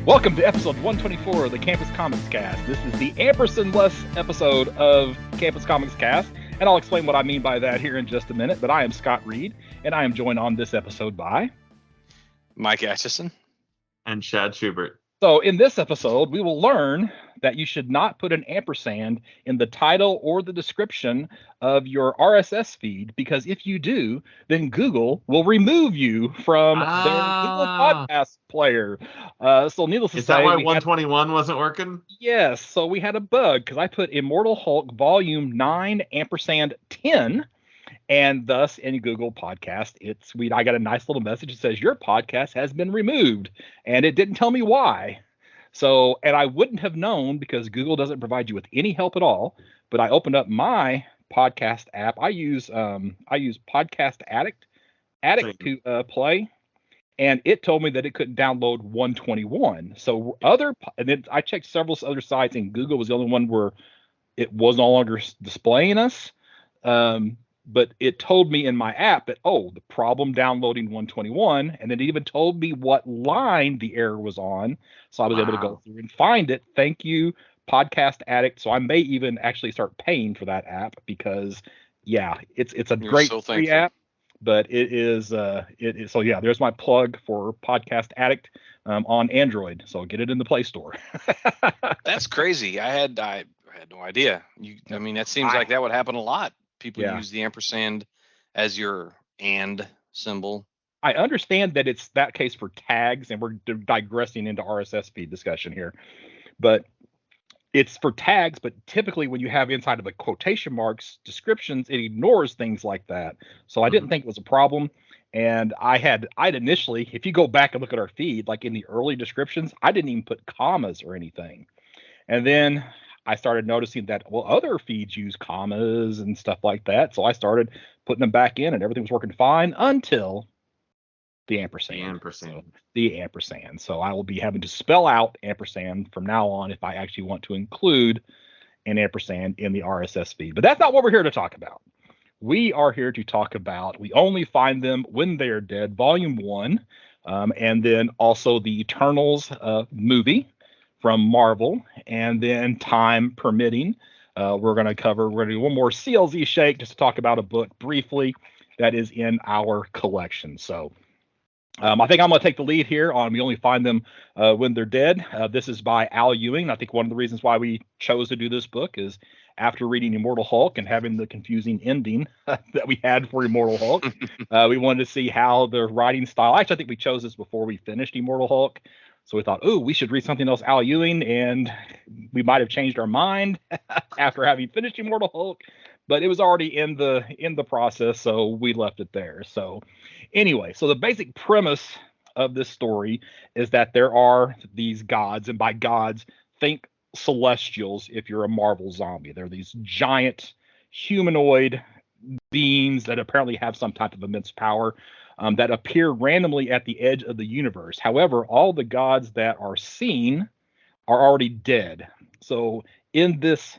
Welcome to episode 124 of the Campus Comics Cast. This is the ampersand-less episode of Campus Comics Cast, and I'll explain what I mean by that here in just a minute. But I am Scott Reed, and I am joined on this episode by Mike Atchison and Chad Schubert. So in this episode, we will learn that you should not put an ampersand in the title or the description of your RSS feed, because if you do, then Google will remove you from their Google Podcast player. So needless to say, is that why 121 wasn't working? Yes. So we had a bug because I put Immortal Hulk Volume 9 ampersand 10. And thus, in Google Podcast, I got a nice little message that says your podcast has been removed, and it didn't tell me why. So, and I wouldn't have known because Google doesn't provide you with any help at all. But I opened up my podcast app. I use Podcast Addict to play, and it told me that it couldn't download 121. So and then I checked several other sites, and Google was the only one where it was no longer displaying us. But it told me in my app that, the problem downloading 121, and it even told me what line the error was on. So I was able to go through and find it. Thank you, Podcast Addict. So I may even actually start paying for that app because, it's a great free app, but it is. So yeah, there's my plug for Podcast Addict on Android. So get it in the Play Store. That's crazy. I had no idea. That seems like that would happen a lot. People use the ampersand as your and symbol. I understand that it's that case for tags, and we're digressing into RSS feed discussion here, but it's for tags. But typically when you have inside of a quotation marks descriptions, it ignores things like that. So I didn't think it was a problem. And I'd initially, if you go back and look at our feed, like in the early descriptions, I didn't even put commas or anything. And then I started noticing that, other feeds use commas and stuff like that. So I started putting them back in, and everything was working fine until the ampersand. The ampersand. So I will be having to spell out ampersand from now on if I actually want to include an ampersand in the RSS feed. But that's not what we're here to talk about. We are here to talk about We Only Find Them When They Are Dead, Volume 1, and then also the Eternals movie from Marvel, and then time permitting, we're going to do one more CLZ Shake just to talk about a book briefly that is in our collection. So I think I'm going to take the lead here on We Only Find Them When They're Dead. This is by Al Ewing. I think one of the reasons why we chose to do this book is after reading Immortal Hulk and having the confusing ending that we had for Immortal Hulk, we wanted to see how the writing style. Actually, I think we chose this before we finished Immortal Hulk. So we thought, we should read something else, Al Ewing, and we might have changed our mind after having finished Immortal Hulk, but it was already in the process, so we left it there. So anyway, so the basic premise of this story is that there are these gods, and by gods, think celestials if you're a Marvel zombie. They're these giant humanoid beings that apparently have some type of immense power. That appear randomly at the edge of the universe. However, all the gods that are seen are already dead. So in this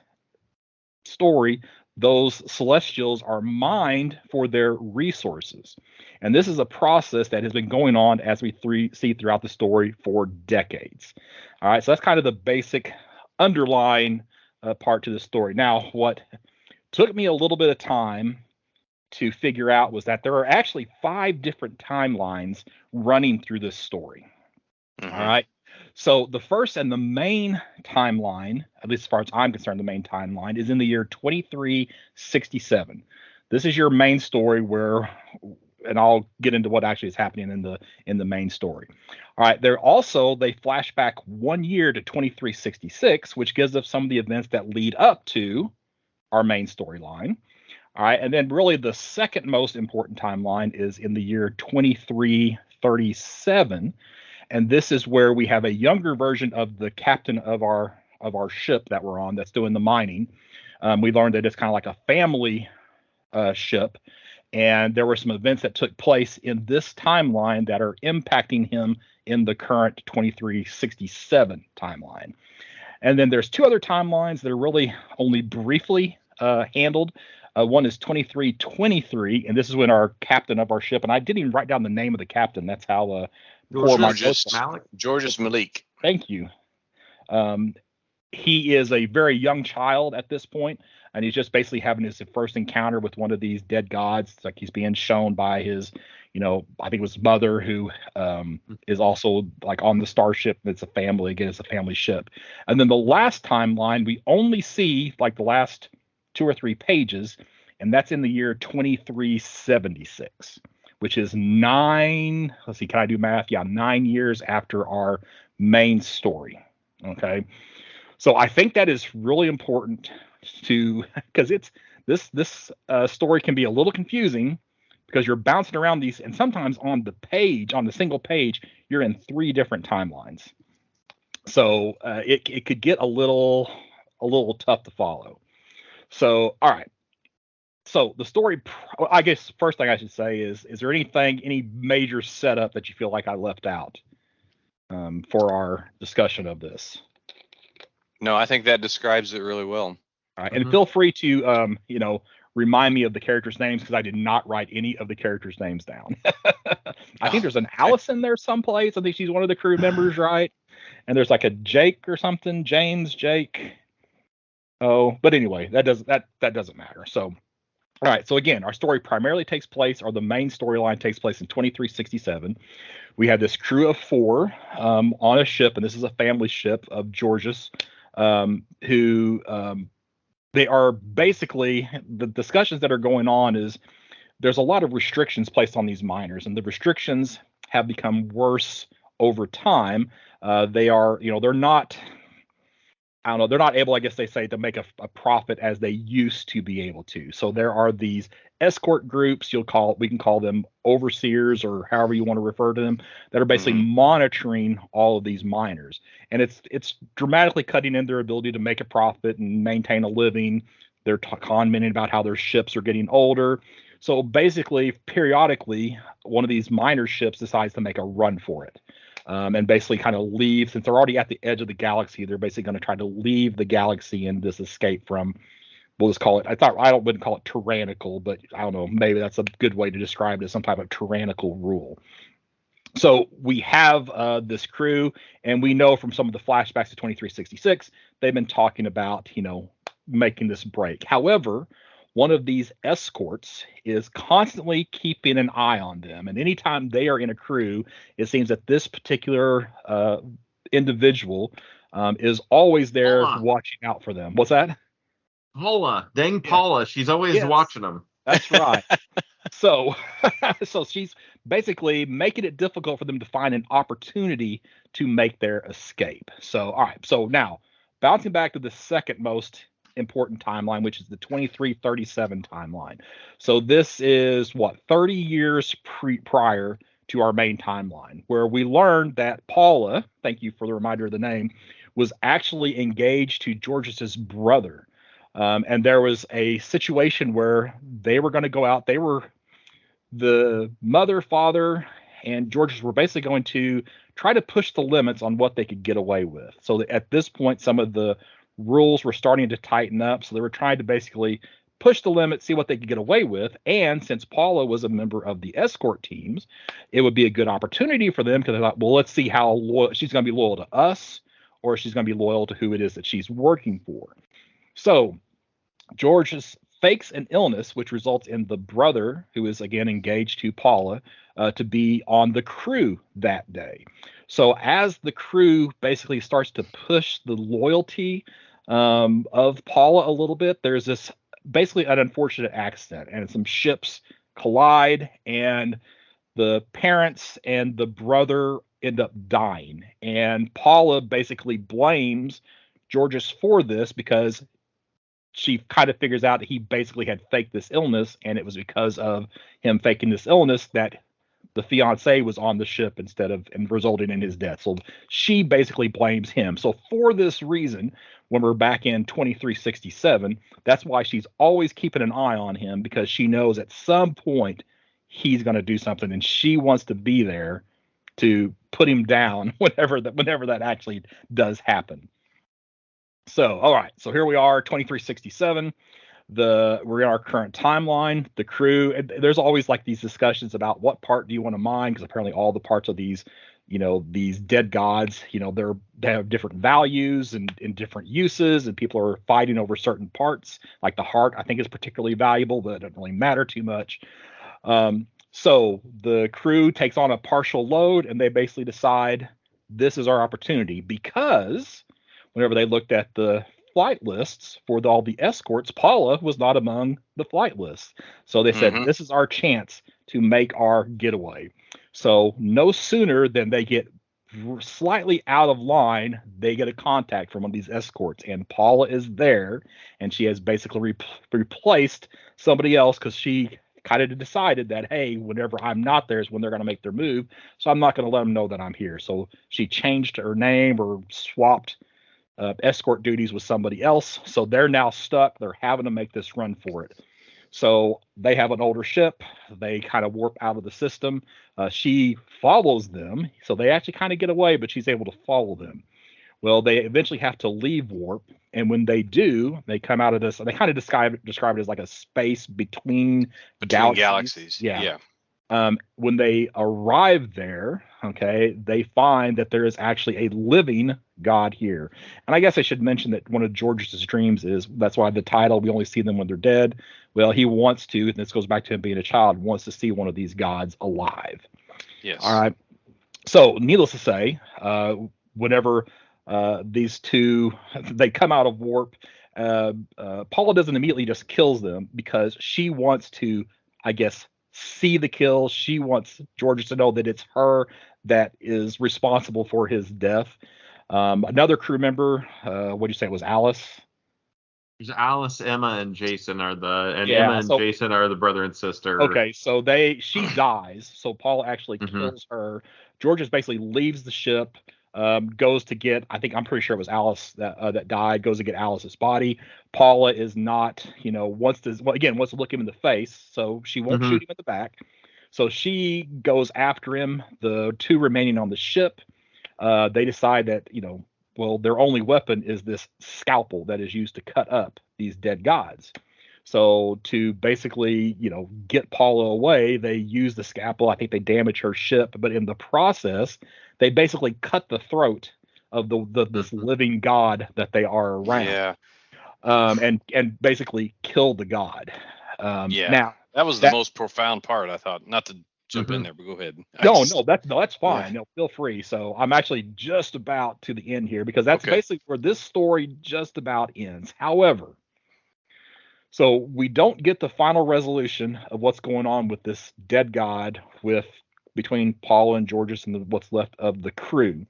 story, those celestials are mined for their resources. And this is a process that has been going on, as we see throughout the story, for decades. All right, so that's kind of the basic underlying part to the story. Now, what took me a little bit of time to figure out was that there are actually 5 different timelines running through this story. All right. So the first and the main timeline, at least as far as I'm concerned, the main timeline is in the year 2367. This is your main story and I'll get into what actually is happening in the main story. All right. They flash back 1 year to 2366, which gives us some of the events that lead up to our main storyline. All right, and then really the second most important timeline is in the year 2337, and this is where we have a younger version of the captain of our ship that we're on that's doing the mining, We learned that it's kind of like a family ship, and there were some events that took place in this timeline that are impacting him in the current 2367 timeline. And then there's two other timelines that are really only briefly handled. One is 2323, and this is when our captain of our ship, and I didn't even write down the name of the captain. That's how Georges Malik. Thank you. He is a very young child at this point, and he's just basically having his first encounter with one of these dead gods. It's like he's being shown by his, I think it was his mother, who is also like on the starship. It's a family, again, it's a family ship. And then the last timeline, we only see like the last 2 or 3 pages, and that's in the year 2376, which is 9, let's see, can I do math? Yeah, 9 years after our main story. Okay. So I think that is really important because this story can be a little confusing because you're bouncing around these, and sometimes on the single page, you're in 3 different timelines. So it could get a little tough to follow. So, all right. So the story, I guess first thing I should say is there any major setup that you feel like I left out for our discussion of this? No, I think that describes it really well. All right. And feel free to, remind me of the characters' names because I did not write any of the characters' names down. I think there's an Allison there someplace. I think she's one of the crew members, right? And there's like a Jake or something, Jake. Oh, but anyway, that doesn't matter. So, all right. So again, our story primarily takes place, or the main storyline takes place in 2367. We have this crew of 4 on a ship, and this is a family ship of Georges, who they are basically, the discussions that are going on is there's a lot of restrictions placed on these miners, and the restrictions have become worse over time. They are, they're not. I don't know, they're not able, I guess they say, to make a profit as they used to be able to. So there are these escort groups, we can call them overseers or however you want to refer to them, that are basically monitoring all of these miners. And it's dramatically cutting in their ability to make a profit and maintain a living. They're commenting about how their ships are getting older. So basically, periodically, one of these miner ships decides to make a run for it. And basically kind of leave, since they're already at the edge of the galaxy, they're basically going to try to leave the galaxy in this escape from, we'll just call it, wouldn't call it tyrannical, but I don't know, maybe that's a good way to describe it as some type of tyrannical rule. So we have this crew, and we know from some of the flashbacks to 2366, they've been talking about, making this break. However, one of these escorts is constantly keeping an eye on them. And anytime they are in a crew, it seems that this particular individual is always there watching out for them. What's that? Paula. Dang Paula. She's always watching them. That's right. So she's basically making it difficult for them to find an opportunity to make their escape. So, all right. So now, bouncing back to the second most important timeline, which is the 2337 timeline. So this is 30 years prior to our main timeline, where we learned that Paula, thank you for the reminder of the name, was actually engaged to Georges's brother. And there was a situation where they were going to go out. The mother, father, and Georges were basically going to try to push the limits on what they could get away with. So at this point, some of the rules were starting to tighten up. So they were trying to basically push the limit, see what they could get away with. And since Paula was a member of the escort teams, it would be a good opportunity for them, because they thought, well, let's see how loyal she's going to be, loyal to us, or she's going to be loyal to who it is that she's working for. So Georges fakes an illness, which results in the brother, who is again engaged to Paula, to be on the crew that day. So as the crew basically starts to push the loyalty of Paula a little bit, there's this basically an unfortunate accident, and some ships collide, and the parents and the brother end up dying. And Paula basically blames Georges for this, because she kind of figures out that he basically had faked this illness, and it was because of him faking this illness that the fiance was on the ship and resulting in his death. So she basically blames him. So for this reason, when we're back in 2367. That's why she's always keeping an eye on him, because she knows at some point he's going to do something, and she wants to be there to put him down whenever that actually does happen. So, all right. So here we are, 2367. We're in our current timeline. The crew, there's always like these discussions about what part do you want to mine, because apparently all the parts of these, these dead gods, they have different values and different uses, and people are fighting over certain parts. Like the heart, I think, is particularly valuable, but it doesn't really matter too much. So the crew takes on a partial load, and they basically decide this is our opportunity, because whenever they looked at the flight lists for all the escorts, Paula was not among the flight lists. So they said, this is our chance to make our getaway. So no sooner than they get slightly out of line, they get a contact from one of these escorts, and Paula is there, and she has basically replaced somebody else, because she kind of decided that, hey, whenever I'm not there is when they're going to make their move, so I'm not going to let them know that I'm here. So she changed her name or swapped escort duties with somebody else. So they're now stuck. They're having to make this run for it. So they have an older ship. They kind of warp out of the system. She follows them. So they actually kind of get away, but she's able to follow them. Well, they eventually have to leave warp. And when they do, they come out of this. They kind of describe it as like a space between galaxies. Yeah. When they arrive there, okay, they find that there is actually a living God here. And I guess I should mention that one of George's dreams that's why the title, we only see them when they're dead. Well, he wants to, and this goes back to him being a child, wants to see one of these gods alive. Yes. All right. So needless to say, whenever these two, they come out of warp, Paula doesn't immediately just kills them, because she wants to, I guess, see the kill. She wants George to know that it's her that is responsible for his death. Another crew member, what did you say it was, Alice? There's Alice, Emma, and Jason Emma and Jason are the brother and sister. Okay, so she dies. So Paul actually kills her. George just basically leaves the ship, goes to get, I'm pretty sure it was Alice that died, goes to get Alice's body. Paula is not, wants to look him in the face, so she won't shoot him in the back. So she goes after him. The two remaining on the ship, they decide that, their only weapon is this scalpel that is used to cut up these dead gods. So to basically, get Paula away, they use the scalpel. I think they damage her ship, but in the process, they basically cut the throat of this living god that they are around. Yeah. And basically kill the god. Now that was the most profound part, I thought. Not to jump in there, but go ahead. That's fine. Yeah. No, feel free. So I'm actually just about to the end here, because that's basically where this story just about ends. However, so we don't get the final resolution of what's going on with this dead god between Paula and Georges and what's left of the crew.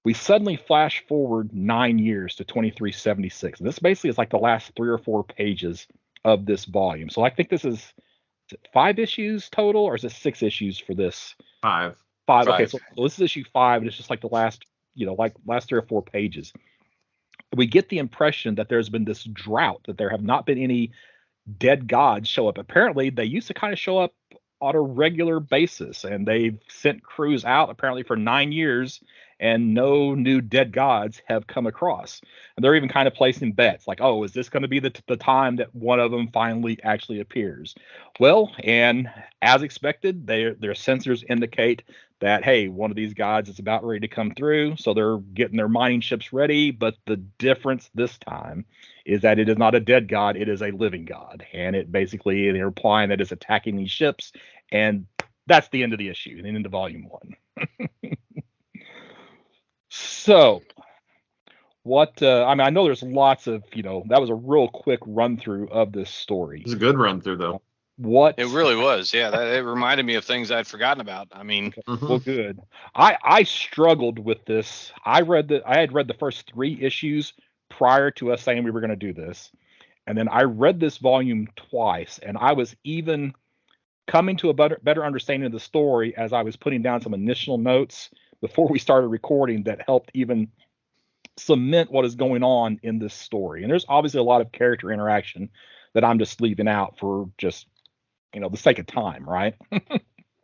We suddenly flash forward 9 years to 2376. And this basically is like the last 3 or 4 pages of this volume. So I think this is it 5 issues total, or is it 6 issues for this? 5. Okay, so this is issue 5, and it's just like the last 3 or 4 pages. We get the impression that there's been this drought, that there have not been any dead gods show up. Apparently, they used to kind of show up on a regular basis, and they've sent crews out apparently for 9 years, and no new dead gods have come across. And they're even kind of placing bets like, oh, is this going to be the time that one of them finally actually appears? Well, and as expected, their sensors indicate that, hey, one of these gods is about ready to come through. So they're getting their mining ships ready. But the difference this time is that it is not a dead god. It is a living god. And it basically, they're implying that it's attacking these ships. And that's the end of the issue, and into volume 1. So what, I know there's lots of, that was a real quick run through of this story. It was a good run through, though. It really was. Yeah. It reminded me of things I'd forgotten about. Well, good. I struggled with this. I had read the first 3 issues prior to us saying we were going to do this. And then I read this volume twice, and I was even coming to a better understanding of the story as I was putting down some initial notes before we started recording that helped even cement what is going on in this story. And there's obviously a lot of character interaction that I'm just leaving out for just, the sake of time, right?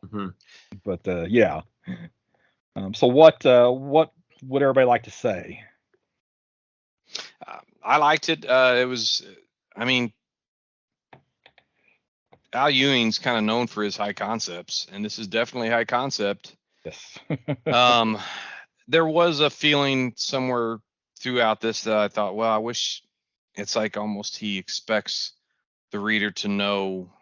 Mm-hmm. But yeah. So what would everybody like to say? I liked it. It was, I mean, Al Ewing's kind of known for his high concepts, and this is definitely high concept. Yes. There was a feeling somewhere throughout this that I thought, well, I wish it's like almost he expects the reader to know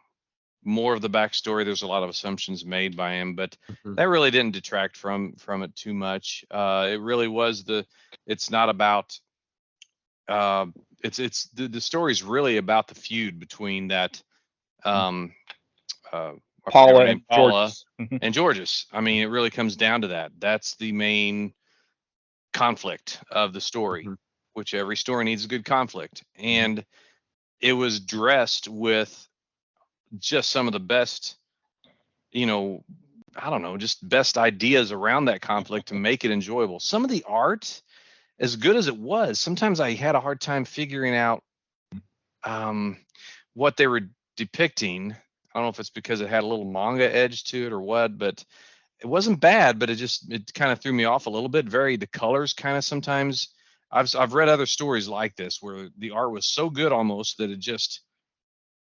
more of the backstory. There's a lot of assumptions made by him, but that really didn't detract from it too much. It really was it's not about, it's the story's really about the feud between that, Paula and Paula and Georges. I mean, it really comes down to that. That's the main conflict of the story, which every story needs a good conflict. And it was dressed with just some of the best, I don't know, just best ideas around that conflict to make it enjoyable. Some of the art, as good as it was, sometimes I had a hard time figuring out what they were depicting. I don't know if it's because it had a little manga edge to it or what, but it wasn't bad, but it kind of threw me off a little bit. The colors kind of sometimes, I've read other stories like this where the art was so good almost that it just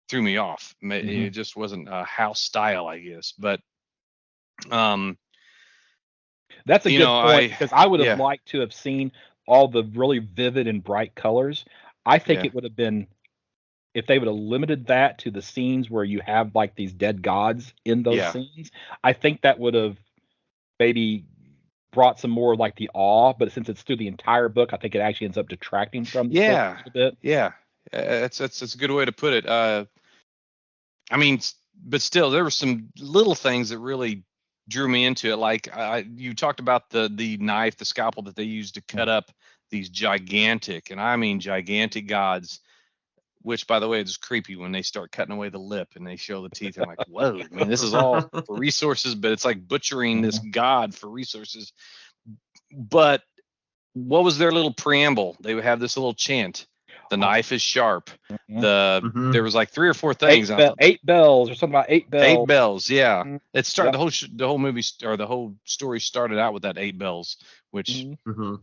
threw me off. It just wasn't a house style, I guess. But that's a good point, because I would have liked to have seen all the really vivid and bright colors. I think it would have been, if they would have limited that to the scenes where you have like these dead gods in those scenes, I think that would have maybe brought some more like the awe. But since it's through the entire book, I think it actually ends up detracting from the story a little bit. Yeah, that's a good way to put it. I mean, but still, there were some little things that really drew me into it. Like you talked about the knife, the scalpel that they used to cut up these gigantic, and I mean gigantic gods. Which, by the way, is creepy when they start cutting away the lip and they show the teeth. I'm like, whoa, I mean, this is all for resources, but it's like butchering this god for resources. But what was their little preamble? They would have this little chant. The knife is sharp. There was like 3 or 4 things. 8 bells or something about 8 bells. 8 bells, yeah. It started the whole movie or the whole story started out with that 8 bells, which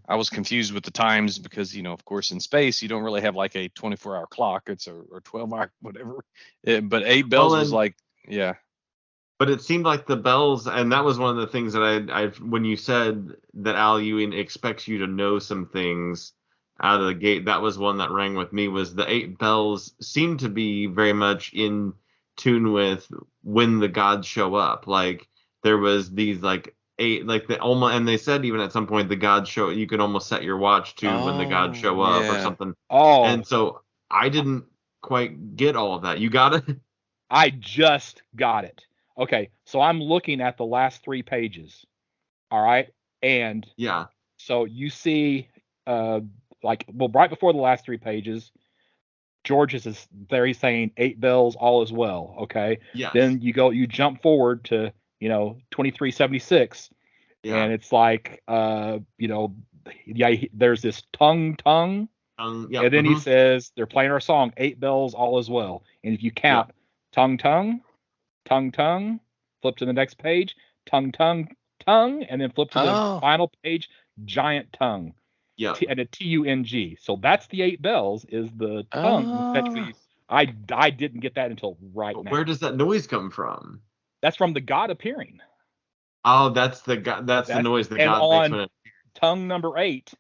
I was confused with the times because of course in space you don't really have like a 24-hour clock. It's or 12-hour whatever. But 8 bells was like But it seemed like the bells, and that was one of the things that I when you said that Al Ewing expects you to know some things out of the gate, that was one that rang with me. Was the 8 bells seemed to be very much in tune with when the gods show up. Like there was these like 8, like the almost, and they said even at some point the gods show, you can almost set your watch to when the gods show up or something. And so I didn't quite get all of that. You got it? I just got it. Okay, so I'm looking at the last 3 pages. All right, and so you see right before the last 3 pages, Georges is there. He's saying 8 bells, all is well. Okay. Yes. Then you jump forward to 2376, and it's like there's this tongue, and then he says they're playing our song 8 bells, all is well. And if you count tongue, flip to the next page, tongue, and then flip to the final page, giant tongue. And a TUNG. So that's the 8 bells is the tongue. I didn't get that until right now. Where does that noise come from? That's from the god appearing. Oh, that's the god. That's the noise the god makes when it. Tongue number 8.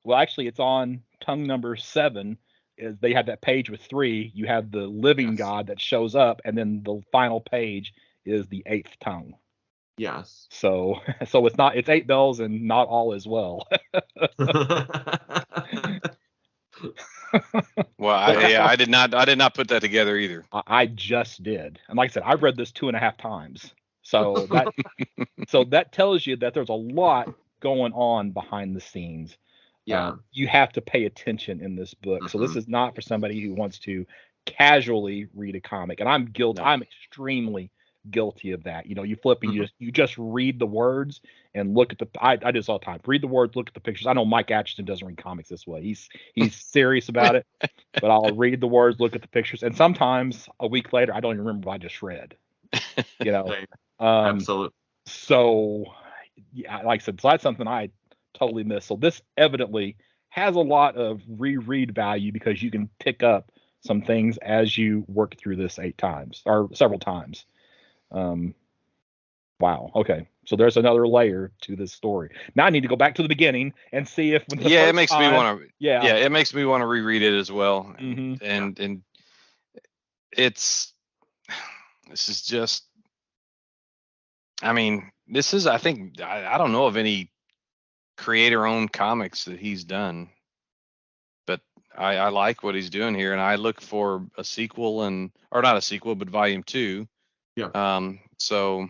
Well, actually, it's on tongue number 7. Is they have that page with 3. You have the living god that shows up, and then the final page is the 8th tongue. Yes. So it's 8 bells and not all is well. Well, I did not put that together either. I just did. And like I said, I've read this 2.5 times. So that tells you that there's a lot going on behind the scenes. Yeah. You have to pay attention in this book. So this is not for somebody who wants to casually read a comic. And I'm guilty. No. I'm extremely guilty of that. You flip and you just read the words and look at the. I do this all the time. Read the words, look at the pictures. I know Mike Atchison doesn't read comics this way. He's serious about it. But I'll read the words, look at the pictures, and sometimes a week later I don't even remember what I just read. Absolutely. So, yeah, like I said, so that's something I totally missed. So this evidently has a lot of reread value because you can pick up some things as you work through this 8 times or several times. Wow. Okay. So there's another layer to this story. Now I need to go back to the beginning and see if it makes me want to. Yeah, it makes me want to reread it as well. And this is just. I mean, this is. I think I don't know of any creator-owned comics that he's done, but I like what he's doing here, and I look for a sequel or not a sequel, but volume 2. Yeah. So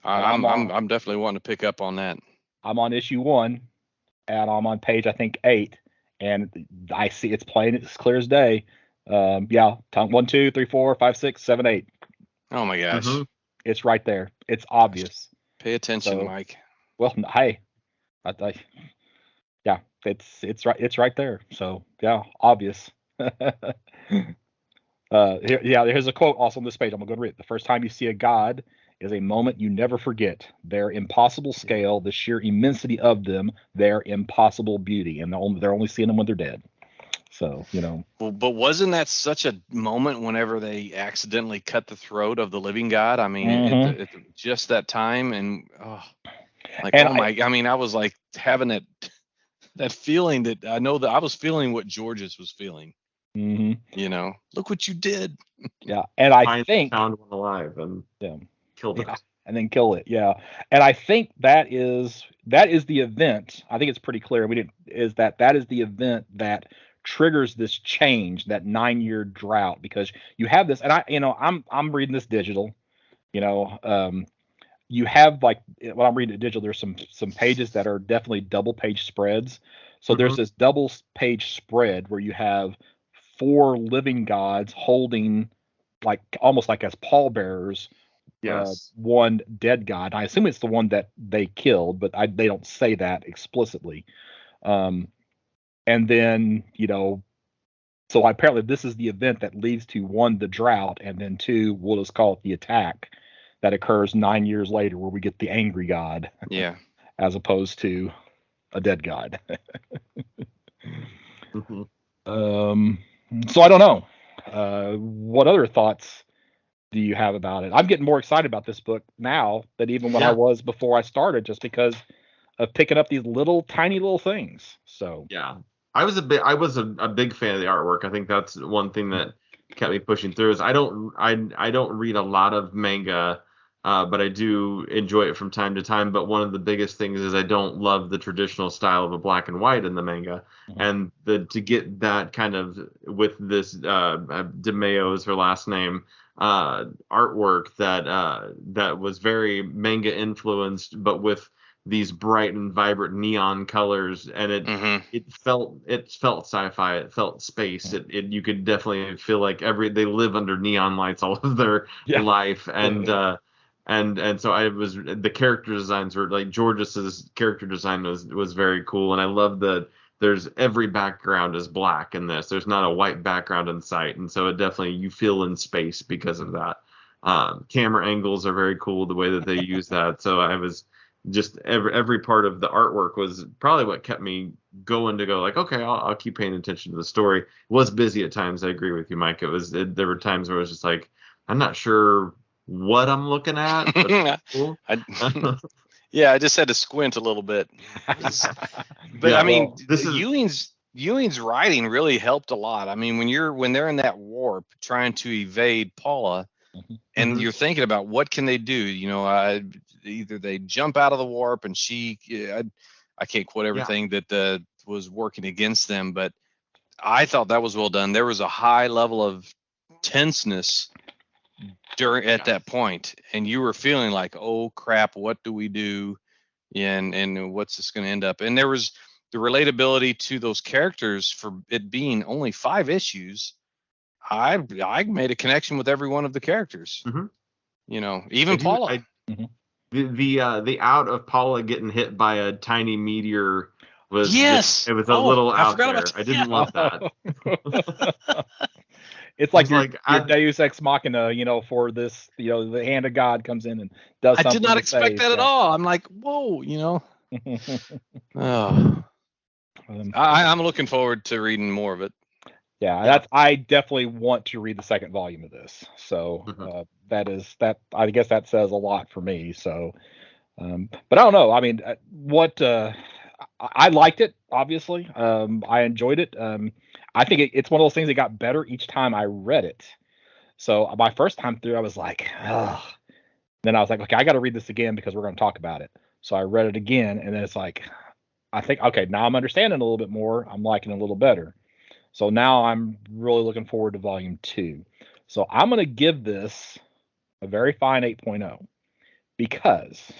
I'm definitely wanting to pick up on that. I'm on issue 1, and I'm on page I think 8, and I see it's plain, it's clear as day. 1, 2, 3, 4, 5, 6, 7, 8. Oh my gosh. It's right there. It's obvious. Pay attention, Mike. Well, hey, it's right. It's right there. So yeah, obvious. Here's a quote also on this page. I'm gonna go read it. The first time you see a god is a moment you never forget. Their impossible scale, the sheer immensity of them, their impossible beauty, and they're only seeing them when they're dead. So, Well, but wasn't that such a moment whenever they accidentally cut the throat of the living god? I mean, just that time, and I was like having that feeling that I know that I was feeling what Georges was feeling. Look what you did. Yeah, and I think found one alive and killed it. And then kill it. Yeah, and I think that is the event. I think it's pretty clear. That is the event that triggers this change, that 9-year drought, because you have this, and I'm reading this digital. You have, like, when I'm reading it digital, there's some pages that are definitely double page spreads. So there's this double page spread where you have 4 living gods holding, like, almost like as pallbearers, one dead god. I assume it's the one that they killed, but they don't say that explicitly. And then, so apparently this is the event that leads to 1, the drought, and then 2, we'll just call it the attack that occurs 9 years later, where we get the angry god. Yeah. As opposed to a dead god. So I don't know. What other thoughts do you have about it? I'm getting more excited about this book now than even when I was before I started, just because of picking up these tiny little things. So yeah. I was a big fan of the artwork. I think that's one thing that kept me pushing through. Is I don't read a lot of manga, but I do enjoy it from time to time. But one of the biggest things is I don't love the traditional style of a black and white in the manga, and to get that kind of with this DeMeo is her last name, artwork that was very manga influenced, but with these bright and vibrant neon colors, and it felt sci-fi, it felt space, you could definitely feel like they live under neon lights all of their life, and so the character designs were like, Georges's character design was very cool, and I love that there's every background is black in this. There's not a white background in sight, and so it definitely, you feel in space because of that. Camera angles are very cool, the way that they use that. So I was just every part of the artwork was probably what kept me going to go like, okay, I'll keep paying attention to the story. It was busy at times. I agree with you, Mike. There were times where it was just like, I'm not sure what I'm looking at. But cool. I just had to squint a little bit. But I mean, Ewing's writing really helped a lot. I mean, when they're in that warp trying to evade Paula, and you're thinking about what can they do, either they jump out of the warp and I can't quote everything that was working against them, but I thought that was well done. There was a high level of tenseness at that point, and you were feeling like, oh crap, what do we do, and what's this going to end up? And there was the relatability to those characters for it being only 5 issues. I made a connection with every one of the characters. Even Paula. The out of Paula getting hit by a tiny meteor was yes. It was a little I out forgot there. about I didn't want that. It's like your Deus Ex Machina, for this, the hand of God comes in and does something. I did not expect that at all. I'm like, whoa, Oh. I'm looking forward to reading more of it. Yeah, I definitely want to read the second volume of this. So I guess that says a lot for me. So, but I don't know. I mean, I liked it. Obviously, I enjoyed it. I think it's one of those things that got better each time I read it. So my first time through, I was like, oh. Then I was like, okay, I got to read this again because we're going to talk about it. So I read it again, and then it's like, I think, okay, now I'm understanding a little bit more. I'm liking it a little better. So now I'm really looking forward to volume 2. So I'm going to give this a very fine 8.0 because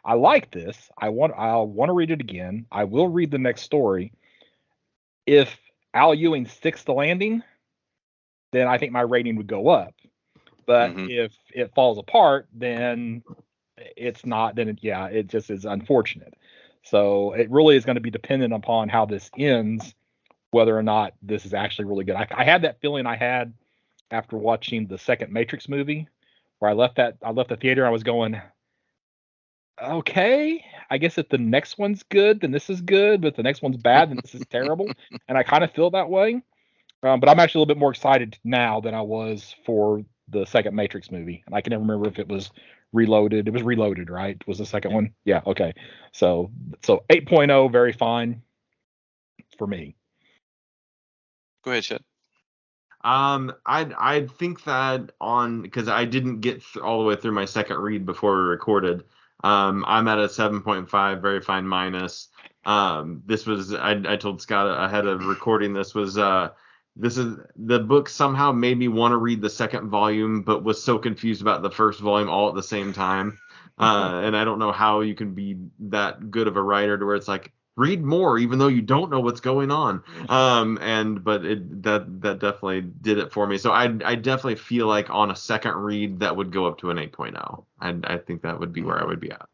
I like this. I'll want to read it again. I will read the next story. If Al Ewing sticks the landing, then I think my rating would go up. But if it falls apart, then it's not. Then it just is unfortunate. So it really is going to be dependent upon how this ends, whether or not this is actually really good. I had that feeling I had after watching the second Matrix movie, where I left the theater. I was going, okay, I guess if the next one's good, then this is good, but if the next one's bad, then this is terrible. And I kind of feel that way. But I'm actually a little bit more excited now than I was for the second Matrix movie. And I can never remember if it was Reloaded. It was Reloaded, right? Was the second one? Yeah. Okay. So 8.0, very fine for me. Go ahead, Chet. I think that because I didn't get all the way through my second read before we recorded. I'm at a 7.5, very fine minus. This was I told Scott ahead of recording this is the book somehow made me want to read the second volume, but was so confused about the first volume all at the same time. And I don't know how you can be that good of a writer to where it's like, read more even though you don't know what's going on. But that definitely did it for me. So I definitely feel like on a second read that would go up to an 8.0. I think that would be where I would be at.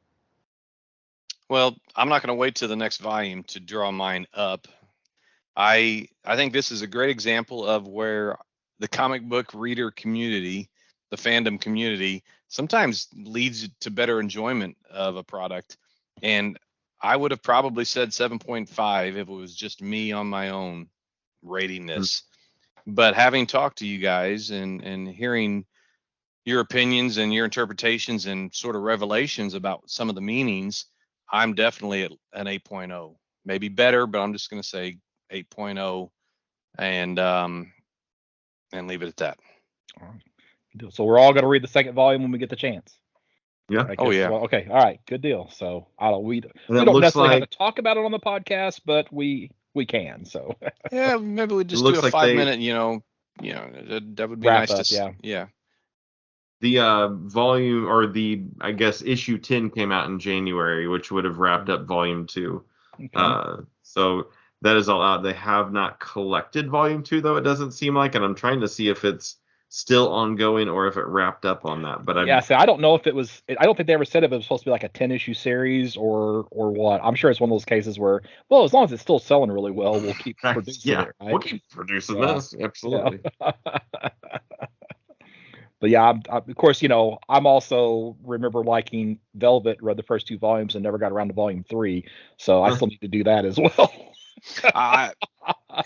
Well, I'm not going to wait till the next volume to draw mine up. I think this is a great example of where the comic book reader community, the fandom community, sometimes leads to better enjoyment of a product. And I would have probably said 7.5 if it was just me on my own rating this. But having talked to you guys and hearing your opinions and your interpretations and sort of revelations about some of the meanings, I'm definitely at an 8.0. Maybe better, but I'm just going to say 8.0 and leave it at that. So we're all going to read the second volume when we get the chance. Yeah. Oh yeah. Well, okay. All right. Good deal. So we don't necessarily have to talk about it on the podcast, but we can. So yeah, maybe we just do a 5-minute. That would be wrap nice up, yeah. The volume, or I guess issue 10 came out in January, which would have wrapped up volume 2. Okay. So that is all out. They have not collected volume 2 though, it doesn't seem like, and I'm trying to see if it's still ongoing or if it wrapped up on that. But I don't know if it was. I don't think they ever said if it was supposed to be like a 10-issue series or what. I'm sure it's one of those cases where, well, as long as it's still selling really well, we'll keep producing it. Right? We'll keep producing this. Absolutely. Yeah. But yeah, of course, I'm also remember liking Velvet, read the first 2 volumes and never got around to volume 3. So I still need to do that as well.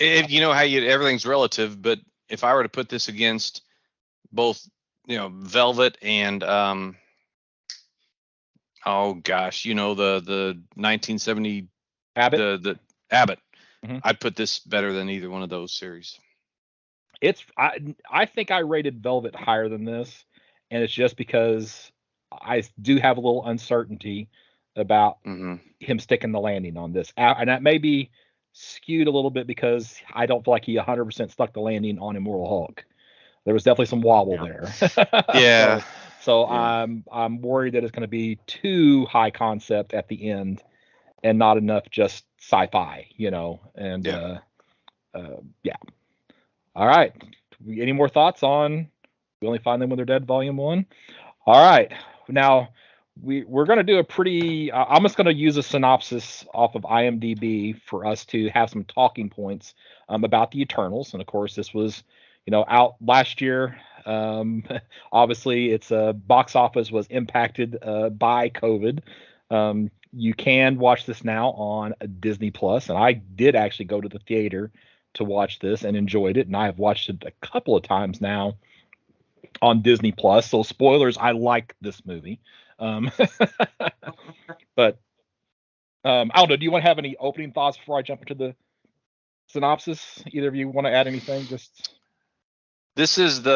Everything's relative, but if I were to put this against both, Velvet and the 1970 Abbott. The Abbott, I'd put this better than either one of those series. I think I rated Velvet higher than this, and it's just because I do have a little uncertainty about him sticking the landing on this, and that may be skewed a little bit because I don't feel like he 100% stuck the landing on Immortal Hulk. There was definitely some wobble there. Yeah. So I'm worried that it's going to be too high concept at the end and not enough just sci-fi, and yeah. All right. Any more thoughts on We Only Find Them When They're Dead, Volume 1? All right. Now we're going to do a pretty. I'm just going to use a synopsis off of IMDb for us to have some talking points about the Eternals. And of course, this was, out last year. Um, Obviously, its box office was impacted by COVID. You can watch this now on Disney Plus, and I did actually go to the theater to watch this and enjoyed it. And I have watched it a couple of times now on Disney Plus. So spoilers, I like this movie. Um, but I don't know. Do you want to have any opening thoughts before I jump into the synopsis? Either of you want to add anything? Just This is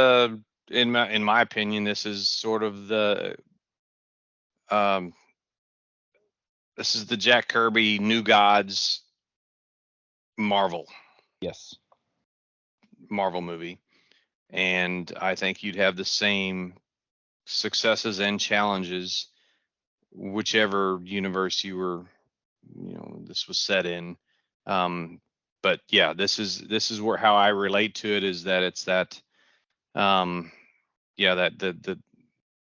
in my opinion, this is sort of um, this is the Jack Kirby New Gods Marvel yes. movie, and I think you'd have the same successes and challenges whichever universe this was set in. But yeah, this is where how I relate to it is that it's that that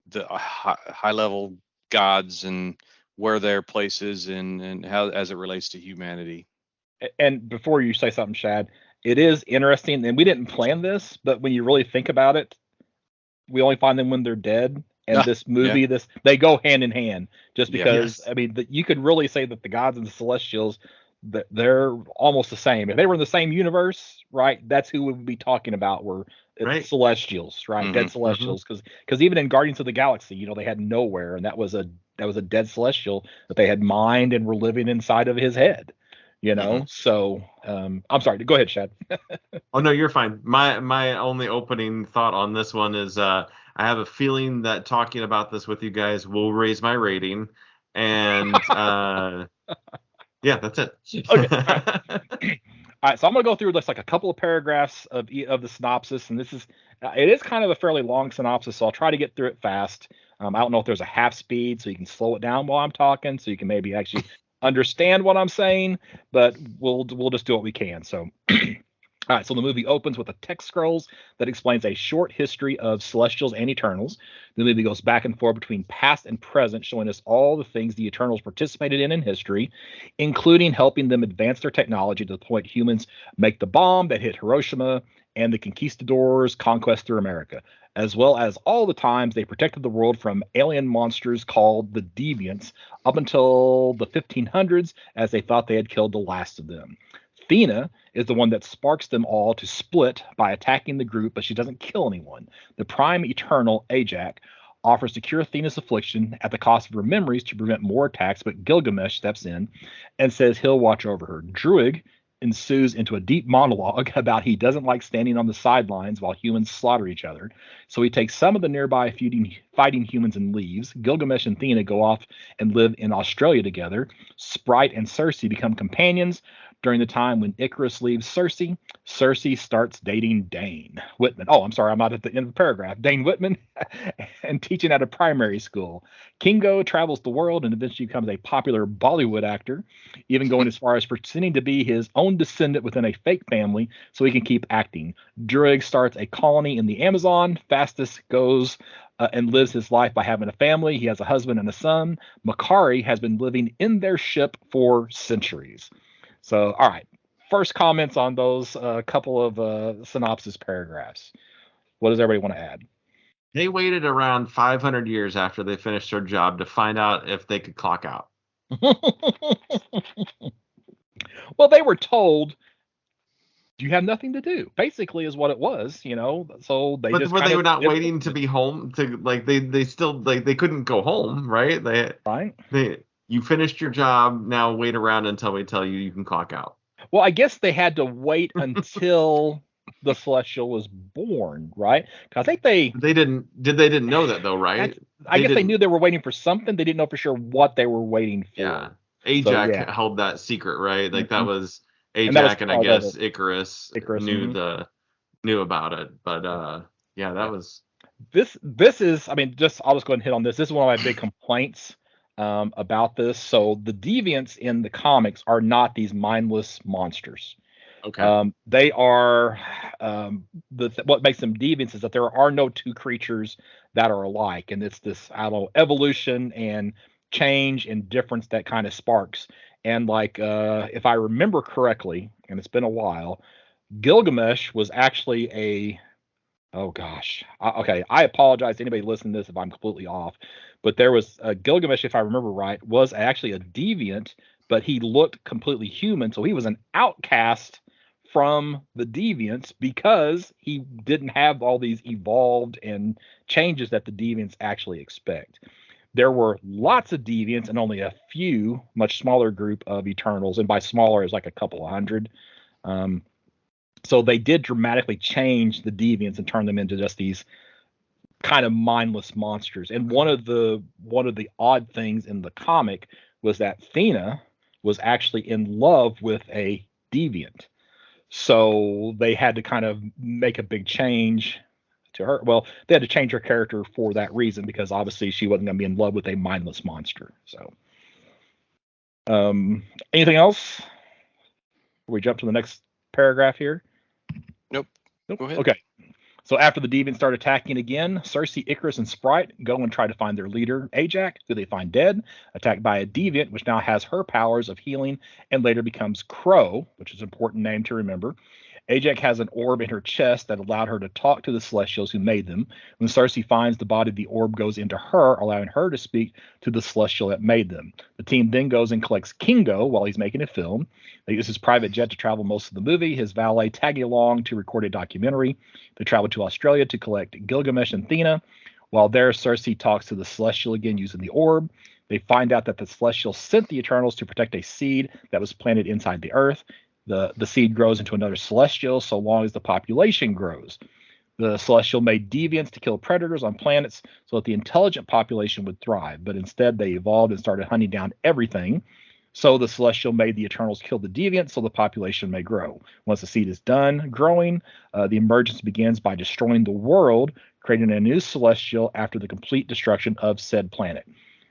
the high level gods and where their place is and how as it relates to humanity. And before you say something, Shad, it is interesting, and we didn't plan this, but when you really think about it, we only find them when they're dead. And this movie, they go hand in hand, just because. Yes. I mean, you could really say that the gods and the Celestials, that they're almost the same. If they were in the same universe, right, that's who we would be talking about. Were Right. Celestials, right? Dead Celestials, because even in Guardians of the Galaxy, they had Nowhere, and that was a dead Celestial that they had mined and were living inside of his head. So I'm sorry. Go ahead, Shad. Oh no, you're fine. My only opening thought on this one is I have a feeling that talking about this with you guys will raise my rating, and yeah, that's it. Okay. All right, so I'm gonna go through just like a couple of paragraphs of the synopsis, and this is it is kind of a fairly long synopsis, so I'll try to get through it fast. I don't know if there's a half speed, so you can slow it down while I'm talking, so you can maybe actually understand what I'm saying, but we'll just do what we can. So. All right, so the movie opens with a text scrolls that explains a short history of Celestials and Eternals. The movie goes back and forth between past and present, showing us all the things the Eternals participated in history, including helping them advance their technology to the point humans make the bomb that hit Hiroshima and the conquistadors' conquest through America, as well as all the times they protected the world from alien monsters called the Deviants up until the 1500s, as they thought they had killed the last of them. Thena is the one that sparks them all to split by attacking the group, but she doesn't kill anyone. The Prime Eternal, Ajak, offers to cure Thena's affliction at the cost of her memories to prevent more attacks, but Gilgamesh steps in and says he'll watch over her. Druig ensues into a deep monologue about he doesn't like standing on the sidelines while humans slaughter each other, so he takes some of the nearby fighting humans and leaves. Gilgamesh and Thena go off and live in Australia together. Sprite and Cersei become companions. During the time when Icarus leaves Cersei, Cersei starts dating Dane Whitman. Oh, I'm sorry, I'm not at the end of the paragraph. Dane Whitman and teaching at a primary school. Kingo travels the world and eventually becomes a popular Bollywood actor, even going as far as pretending to be his own descendant within a fake family so he can keep acting. Druig starts a colony in the Amazon. Fastus goes and lives his life by having a family. He has a husband and a son. Makari has been living in their ship for centuries. So, all right. First comments on those couple of synopsis paragraphs. What does everybody want to add? They waited around 500 years after they finished their job to find out if they could clock out. Well, they were told you have nothing to do. Basically, is what it was, So they just. But they were not waiting to be home to they still they couldn't go home, right? You finished your job. Now wait around until we tell you can clock out. Well, I guess they had to wait until the Celestial was born, right? Because I think they didn't know that though, right? I guess they knew they were waiting for something. They didn't know for sure what they were waiting for. Yeah, Ajak held that secret, right? Like that was Ajak, and I guess Icarus knew about it. But that was this is. I mean, I'll just go ahead and hit on this. This is one of my big complaints about this. So the deviants in the comics are not these mindless monsters. Okay. They are what makes them deviants is that there are no two creatures that are alike, and it's this, I don't know, evolution and change and difference that kind of sparks. And like if I remember correctly, and it's been a while, Gilgamesh was actually a, oh gosh, okay, I apologize to anybody listening to this if I'm completely off, but there was Gilgamesh, if I remember right, was actually a deviant, but he looked completely human, so he was an outcast from the deviants because he didn't have all these evolved and changes that the deviants actually expect. There were lots of deviants and only a few, much smaller group of Eternals, and by smaller is like a couple of hundred. Um, so they did dramatically change the deviants and turn them into just these kind of mindless monsters. And one of the odd things in the comic was that Thena was actually in love with a deviant. So they had to kind of make a big change to her. Well, they had to change her character for that reason because obviously she wasn't going to be in love with a mindless monster. So, anything else? We jump to the next paragraph here. Nope. Nope. Go ahead. Okay. So after the deviants start attacking again, Cersei, Icarus, and Sprite go and try to find their leader, Ajax, who they find dead, attacked by a deviant, which now has her powers of healing and later becomes Crow, which is an important name to remember. Ajax has an orb in her chest that allowed her to talk to the Celestials who made them. When Cersei finds the body, the orb goes into her, allowing her to speak to the Celestial that made them. The team then goes and collects Kingo while he's making a film. They use his private jet to travel most of the movie, his valet tagging along to record a documentary. They travel to Australia to collect Gilgamesh and Thena. While there, Cersei talks to the Celestial again using the orb. They find out that the Celestial sent the Eternals to protect a seed that was planted inside the Earth. The seed grows into another Celestial so long as the population grows. The Celestial made deviants to kill predators on planets so that the intelligent population would thrive, but instead they evolved and started hunting down everything. So the Celestial made the Eternals kill the deviants so the population may grow. Once the seed is done growing, the emergence begins by destroying the world, creating a new Celestial after the complete destruction of said planet.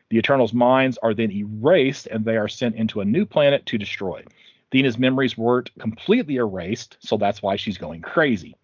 The Eternals' minds are then erased and they are sent into a new planet to destroy. Thena's memories weren't completely erased, so that's why she's going crazy.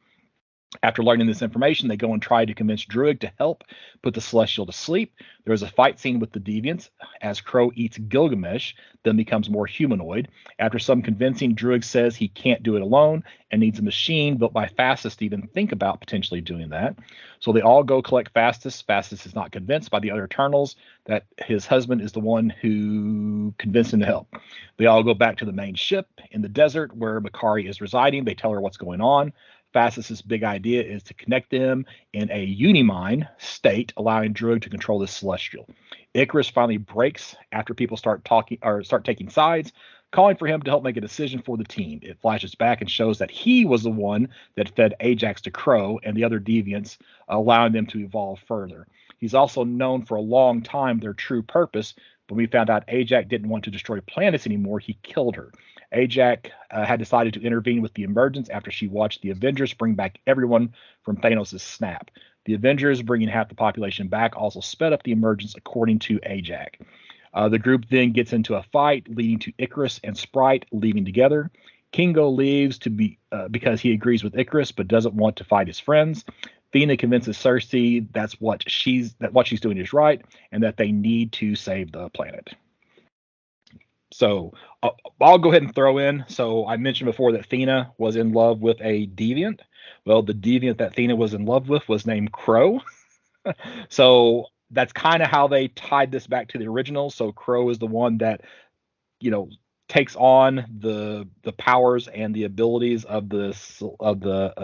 After learning this information, they go and try to convince Druig to help put the Celestial to sleep. There is a fight scene with the Deviants as Crow eats Gilgamesh, then becomes more humanoid. After some convincing, Druig says he can't do it alone and needs a machine built by Fastus to even think about potentially doing that. So they all go collect Fastus. Fastus is not convinced by the other Eternals that his husband is the one who convinced him to help. They all go back to the main ship in the desert where Makari is residing. They tell her what's going on. Fastus's big idea is to connect them in a unimind state, allowing Druig to control this Celestial. Icarus finally breaks after people start taking sides, calling for him to help make a decision for the team. It flashes back and shows that he was the one that fed Ajax to Crow and the other deviants, allowing them to evolve further. He's also known for a long time their true purpose. When we found out Ajax didn't want to destroy planets anymore, he killed her. Ajax had decided to intervene with the emergence after she watched the Avengers bring back everyone from Thanos' snap. The Avengers, bringing half the population back, also sped up the emergence according to Ajax. The group then gets into a fight, leading to Icarus and Sprite leaving together. Kingo leaves because he agrees with Icarus but doesn't want to fight his friends. Thena convinces Cersei that what she's doing is right and that they need to save the planet. So I'll go ahead and throw in. So I mentioned before that Thena was in love with a deviant. Well, the deviant that Thena was in love with was named Crow. So that's kind of how they tied this back to the original. So Crow is the one that, takes on the powers and the abilities of the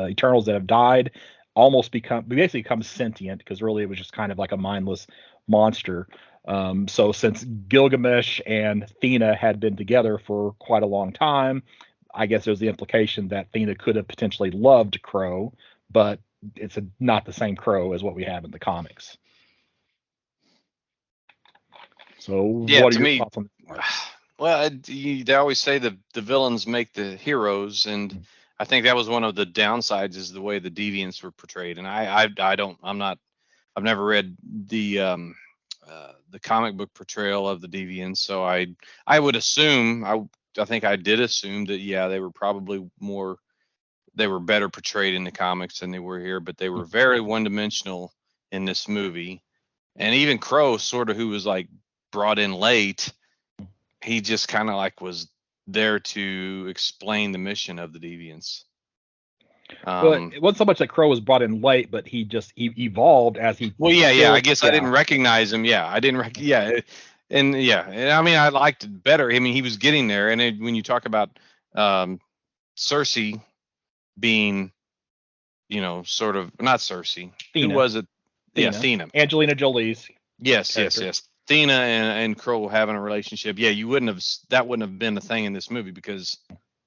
Eternals that have died. Basically becomes sentient because really it was just kind of like a mindless monster. So since Gilgamesh and Thena had been together for quite a long time, I guess there's the implication that Thena could have potentially loved Crow, but it's not the same Crow as what we have in the comics. So Yeah, what are to your me, thoughts on that? well, they always say the villains make the heroes, and I think that was one of the downsides is the way the deviants were portrayed. And I've never read the comic book portrayal of the deviants, so I would assume think I did assume that they were probably they were better portrayed in the comics than they were here, but they were very one-dimensional in this movie. And even Crow, sort of, who was like brought in late, he just kind of like was there to explain the mission of the Deviants. Well, it wasn't so much that Crow was brought in late, but he just evolved as he. Well, yeah. I guess I didn't recognize him. Yeah, I didn't. And I mean, I liked it better. I mean, he was getting there. And when you talk about Cersei being, sort of not Cersei. Thena. Who was it? Thena. Yeah, Thena. Angelina Jolie's. Yes. Thena and Crow having a relationship. Yeah, that wouldn't have been a thing in this movie because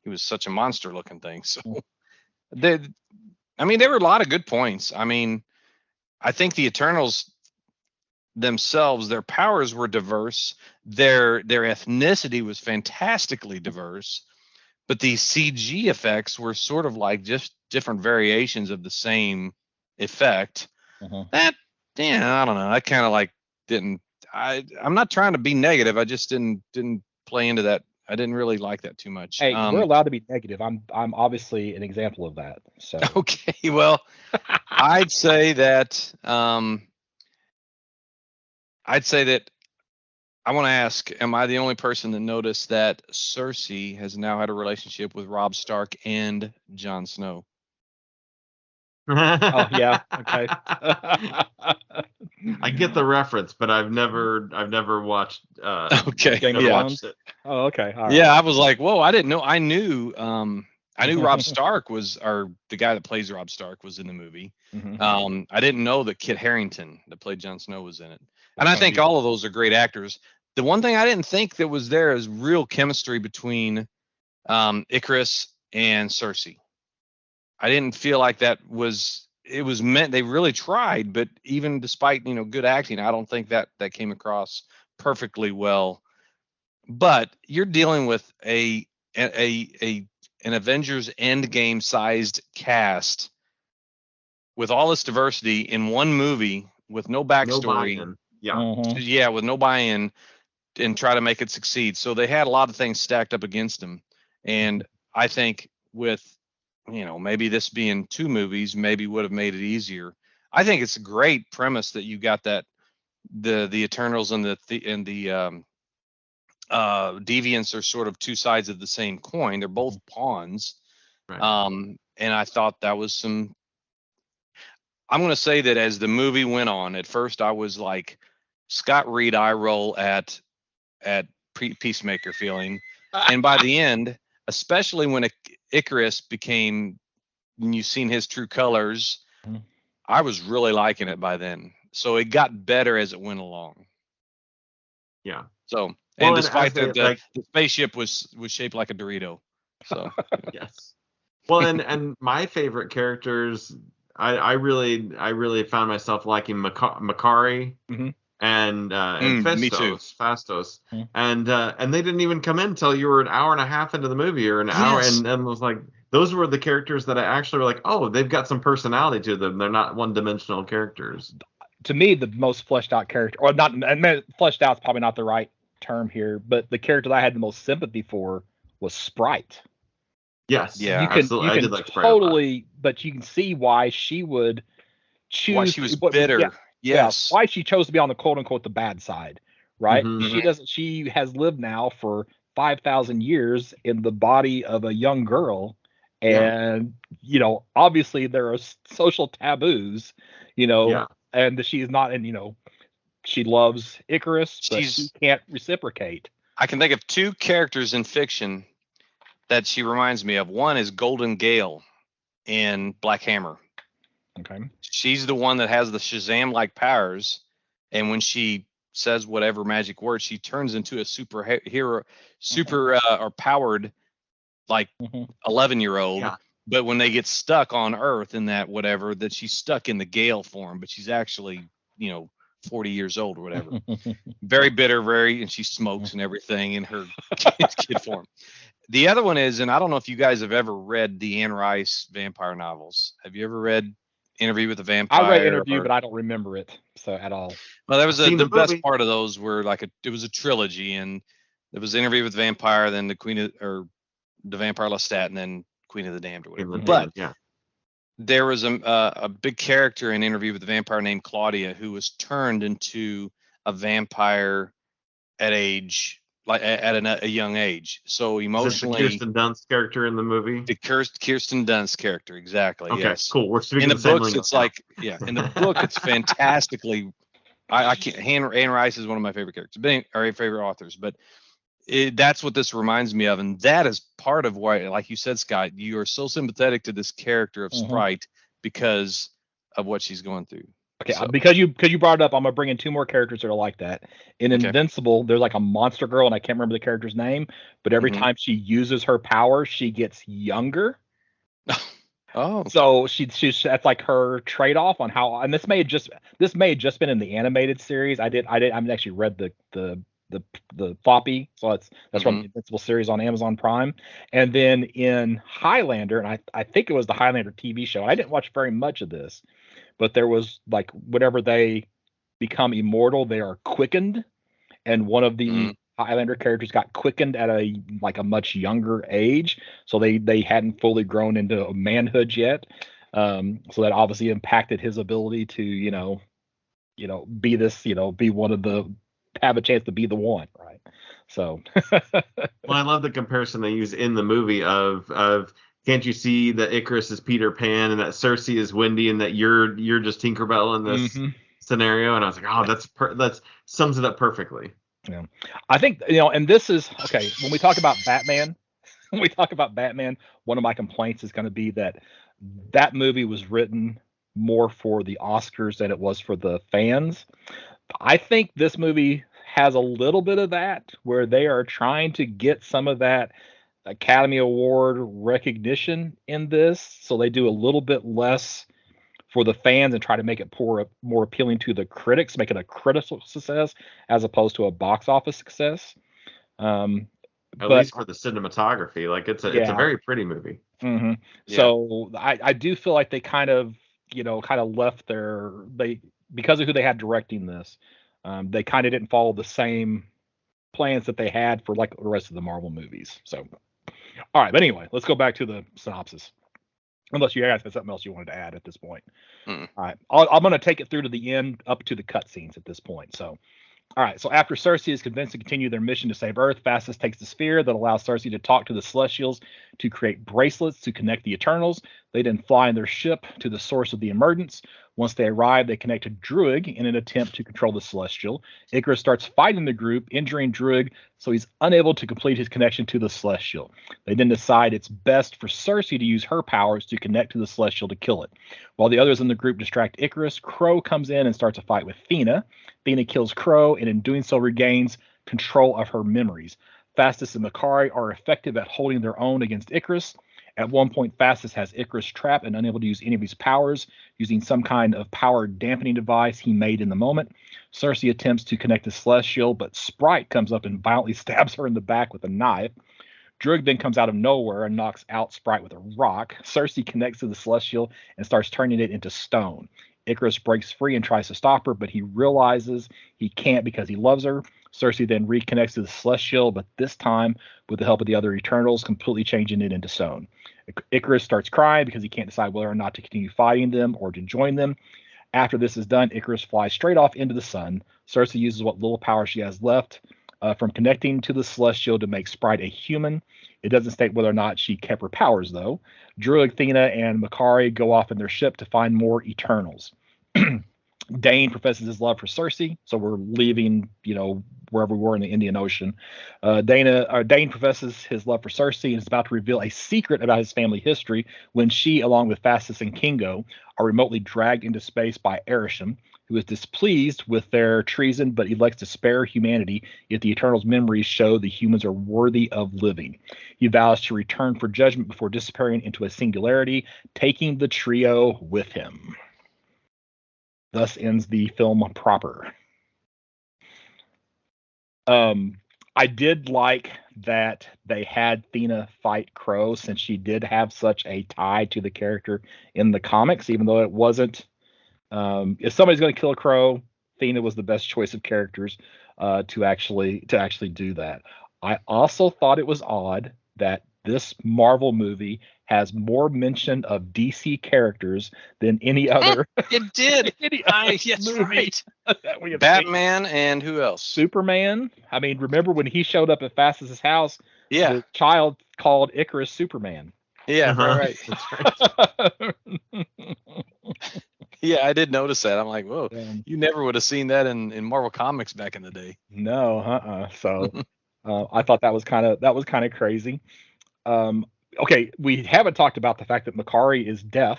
he was such a monster-looking thing. So. There were a lot of good points. I mean, I think the Eternals themselves, their powers were diverse. Their ethnicity was fantastically diverse, but the CG effects were sort of like just different variations of the same effect. That, I don't know. I kind of like didn't. I'm not trying to be negative. I just didn't play into that. I didn't really like that too much. Hey, we're allowed to be negative. I'm obviously an example of that. So okay, well, I'd say that I want to ask: am I the only person that noticed that Cersei has now had a relationship with Robb Stark and Jon Snow? Oh yeah, okay. I get the reference, but I've never watched. Okay, watched it. Oh, okay. All right. Yeah, I was like, whoa, I didn't know. I knew Robb Stark or the guy that plays Robb Stark was in the movie. I didn't know that Kit Harington that played Jon Snow was in it. And I think all of those are great actors. The one thing I didn't think that was there is real chemistry between Icarus and Cersei. I didn't feel like it was meant. They really tried, but even despite good acting, I don't think that came across perfectly well. But you're dealing with an Avengers Endgame sized cast with all this diversity in one movie with no backstory. No buy-in. Yeah, with no buy-in, and try to make it succeed. So they had a lot of things stacked up against them. And I think with maybe this being 2 movies, maybe would have made it easier. I think it's a great premise that you got that the Eternals and the Deviants are sort of 2 sides of the same coin. They're both pawns. Right. And I thought that was I'm going to say that as the movie went on, at first I was like Scott Reed eye roll at Peacemaker feeling, and by the end, especially when Icarus when you've seen his true colors, I was really liking it by then. So it got better as it went along. Yeah. So, and despite the spaceship was shaped like a Dorito. So yes. Well, and my favorite characters, I really found myself liking Makari and Fastos, and they didn't even come in until you were an hour and a half into the movie or an hour, and was like, those were the characters that I actually were like, oh, they've got some personality to them. They're not one-dimensional characters. To me, the most fleshed out character, or not fleshed out is probably not the right term here, but the character that I had the most sympathy for was Sprite. Yes, yeah, absolutely. You I can did like Sprite totally, but you can see why she would choose. Why she was bitter. Yeah, yes. Yeah, why she chose to be on the quote unquote the bad side, right? Mhm. She has lived now for 5,000 years in the body of a young girl, and obviously there are social taboos, and that she's not, and she loves Icarus, but she can't reciprocate. I can think of 2 characters in fiction that she reminds me of. One is Golden Gale in Black Hammer. Okay. She's the one that has the Shazam-like powers, and when she says whatever magic word, she turns into a superhero, or powered, like 11-year-old. Yeah. But when they get stuck on Earth in that whatever, that she's stuck in the Gale form, but she's actually 40 years old or whatever. Very bitter, and she smokes and everything in her kid form. The other one is, and I don't know if you guys have ever read the Anne Rice vampire novels. Have you ever read Interview with the Vampire? I read Interview, but I don't remember it at all. Well, that was the best part of those were it was a trilogy, and There was Interview with the Vampire, then the Vampire Lestat, and then Queen of the Damned or whatever. But yeah, there was a big character in Interview with the Vampire named Claudia who was turned into a vampire at a young age. So emotionally, is it the Kirsten Dunst character in the movie? The Kirsten Dunst character, exactly. Okay, yes. cool. We're speaking in the the same books. language It's now. like in the book, it's fantastically. I can't. Anne Rice is one of my favorite characters, or favorite authors, but. That's what this reminds me of, and that is part of why, like you said, Scott, you are so sympathetic to this character of Sprite because of what she's going through. Okay, so. because you brought it up, I'm gonna bring in two more characters that are like that. In Invincible, there's like a monster girl, and I can't remember the character's name, but every time she uses her power, she gets younger. Oh, so she's that's like her trade-off on how. And this may have just been in the animated series. I haven't actually read the floppy, so that's from the Invincible series on Amazon Prime. And then in Highlander, and I think it was the Highlander TV show. I didn't watch very much of this, but there was like whenever they become immortal, they are quickened, and one of the Highlander characters got quickened at a much younger age, so they hadn't fully grown into manhood yet. So that obviously impacted his ability to be this, be one of the. Have a chance to be the one, right? So well, I love the comparison they use in the movie of can't you see that Icarus is Peter Pan and that Cersei is Wendy and that you're just Tinkerbell in this scenario? And I was like, oh, that's sums it up perfectly. Yeah, I think and this is okay when we talk about Batman. When we talk about Batman, one of my complaints is going to be that movie was written more for the Oscars than it was for the fans. I think this movie has a little bit of that, where they are trying to get some of that Academy Award recognition in this, so they do a little bit less for the fans and try to make it more appealing to the critics, make it a critical success as opposed to a box office success. At least for the cinematography, like it's a very pretty movie. Yeah. So I do feel like they kind of left because of who they had directing this, they kind of didn't follow the same plans that they had for like the rest of the Marvel movies. So, all right, but anyway, let's go back to the synopsis. Unless you guys had something else you wanted to add at this point. All right, I'm going to take it through to the end, up to the cutscenes at this point. So, all right, so after Cersei is convinced to continue their mission to save Earth, Phastos takes the sphere that allows Cersei to talk to the Celestials to create bracelets to connect the Eternals. They then fly in their ship to the source of the emergence. Once they arrive, they connect to Druig in an attempt to control the Celestial. Icarus starts fighting the group, injuring Druig, so he's unable to complete his connection to the Celestial. They then decide it's best for Cersei to use her powers to connect to the Celestial to kill it. While the others in the group distract Icarus, Crow comes in and starts a fight with Thena. Thena kills Crow, and in doing so regains control of her memories. Phastos and Makari are effective at holding their own against Icarus. At one point, Phastos has Icarus trapped and unable to use any of his powers, using some kind of power dampening device he made in the moment. Cersei attempts to connect the Celestial, but Sprite comes up and violently stabs her in the back with a knife. Druig then comes out of nowhere and knocks out Sprite with a rock. Cersei connects to the Celestial and starts turning it into stone. Icarus breaks free and tries to stop her, but he realizes he can't because he loves her. Cersei then reconnects to the Celestial, but this time with the help of the other Eternals, completely changing it into stone. Icarus starts crying because he can't decide whether or not to continue fighting them or to join them. After this is done, Icarus flies straight off into the sun. Cersei uses what little power she has left from connecting to the Celestial to make Sprite a human. It doesn't state whether or not she kept her powers, though. Druig, Thena, and Makari go off in their ship to find more Eternals. Dane professes his love for Cersei, so we're leaving, wherever we were in the Indian Ocean. Dane professes his love for Cersei and is about to reveal a secret about his family history when she, along with Phastos and Kingo, are remotely dragged into space by Arishem, who is displeased with their treason but elects to spare humanity if the Eternals' memories show the humans are worthy of living. He vows to return for judgment before disappearing into a singularity, taking the trio with him. Thus ends the film proper. I did like that they had Thena fight Crow, since she did have such a tie to the character in the comics, even though it wasn't. If somebody's going to kill a Crow, Thena was the best choice of characters to actually do that. I also thought it was odd that this Marvel movie has more mention of DC characters than any other It did. any other Yes, movie right. that we have seen. Batman and who else? Superman. I mean, remember when he showed up at Fastest house? Yeah. The child called Icarus Superman. Yeah, Uh-huh. right. That's right. Yeah, I did notice that. I'm like, whoa, Um, you never would have seen that in Marvel Comics back in the day. no, So I thought that was kind of crazy. Okay, we haven't talked about the fact that Makari is deaf,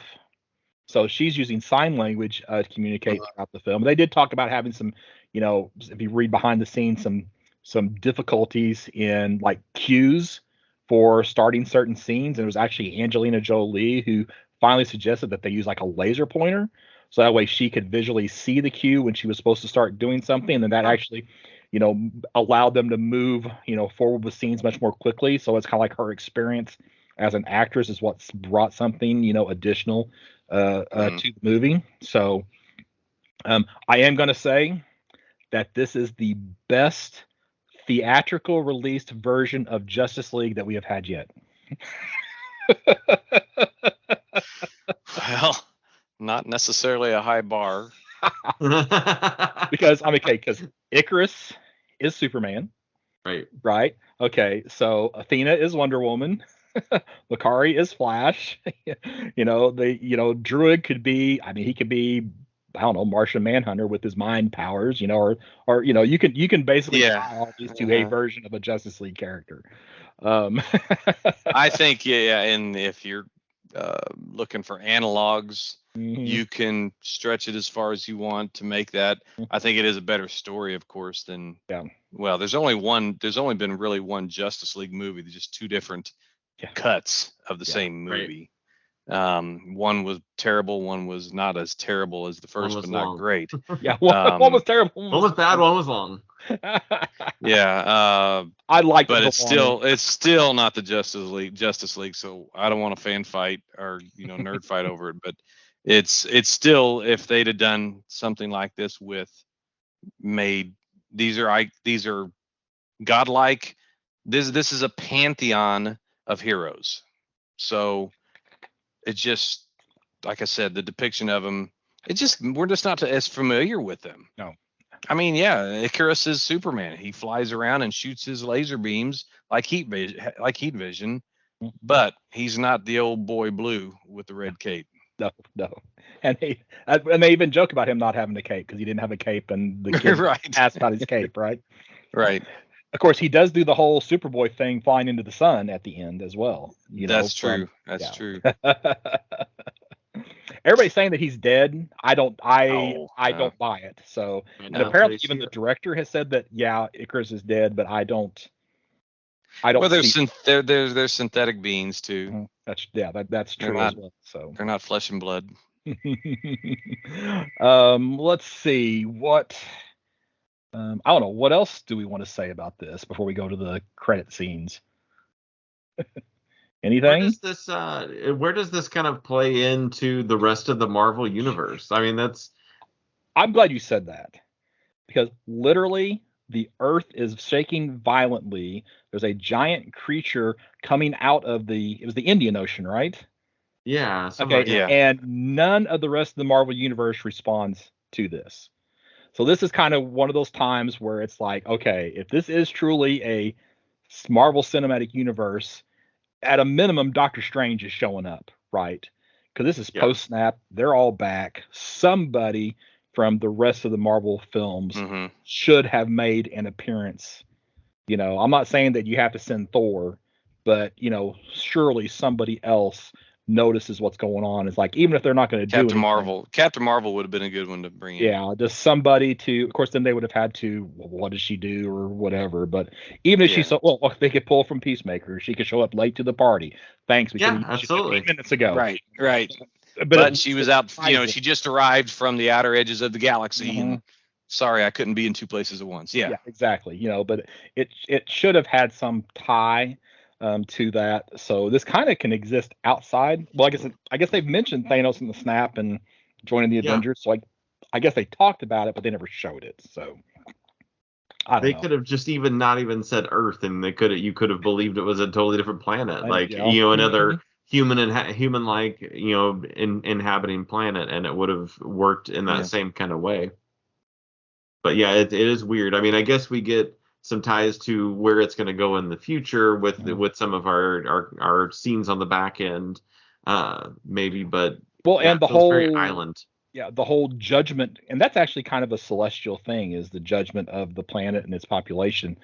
so she's using sign language to communicate throughout the film. They did talk about having some, if you read behind the scenes, some difficulties in like cues for starting certain scenes, and it was actually Angelina Jolie who finally suggested that they use like a laser pointer, so that way she could visually see the cue when she was supposed to start doing something, and then that actually, allowed them to move, forward with scenes much more quickly. So it's kind of like her experience as an actress is what's brought something, additional to the movie. So I am going to say that this is the best theatrical released version of Justice League that we have had yet. Well, not necessarily a high bar. Because Icarus is Superman. Right. Okay. So Athena is Wonder Woman. Makari is Flash. Druid could be, he could be, I don't know, Martian Manhunter with his mind powers, or you can basically tie all these to a version of a Justice League character. I think, and if you're looking for analogs, you can stretch it as far as you want to make that. I think it is a better story, of course, than well, there's only been really one Justice League movie. There's just two different cuts of the same movie. One was terrible, one was not as terrible as the first, but not great. One was terrible, one was bad, one was long. I like, but it's still not the Justice League. So I don't want a fan fight or nerd fight over it. But it's still, if they'd have done something like this these are godlike. This is a pantheon of heroes. So it's just, like I said, the depiction of them. We're just not as familiar with them. No. I mean, Icarus is Superman. He flies around and shoots his laser beams like heat vision, but he's not the old boy blue with the red cape. No. And they even joke about him not having a cape because he didn't have a cape, and the kid asked about his cape, right? Right. Of course, he does do the whole Superboy thing, flying into the sun at the end as well. That's true. That's true. Everybody's saying that he's dead. I don't buy it. So, and apparently even the director has said that Icarus is dead, but I don't. Well, there's synthetic beings too. That's true as well. So they're not flesh and blood. Let's see what. I don't know. What else do we want to say about this before we go to the credit scenes? Anything? Where does this kind of play into the rest of the Marvel universe? I mean, I'm glad you said that, because literally the earth is shaking violently. There's a giant creature coming out of it was the Indian Ocean, right? Yeah. And none of the rest of the Marvel universe responds to this. So this is kind of one of those times where it's like, okay, if this is truly a Marvel Cinematic Universe, at a minimum, Doctor Strange is showing up, right? Because this is post-snap. They're all back. Somebody from the rest of the Marvel films should have made an appearance. I'm not saying that you have to send Thor, but, surely somebody else notices what's going on. It's like, even if they're not going to do anything, Captain Marvel would have been a good one to bring in. Yeah, just somebody to, of course, then they would have had to, what does she do or whatever. But even if they could pull from Peacemaker, she could show up late to the party. Thanks. Absolutely. 15 minutes ago. Right. But she was out, she just arrived from the outer edges of the galaxy. And sorry, I couldn't be in two places at once. Yeah, exactly. But it should have had some tie to that. So this kind of can exist outside. Well, I guess they've mentioned Thanos in the snap and joining the Avengers. So I guess they talked about it, but they never showed it. So I don't They know. could have just even not even said Earth, and you could have believed it was a totally different planet, like another human like inhabiting planet, and it would have worked in that same kind of way. But yeah, it is weird. I mean, I guess we get some ties to where it's going to go in the future with some of our scenes on the back end, maybe. But Well, yeah, and it feels very island. the whole judgment, and that's actually kind of a celestial thing, is the judgment of the planet and its population.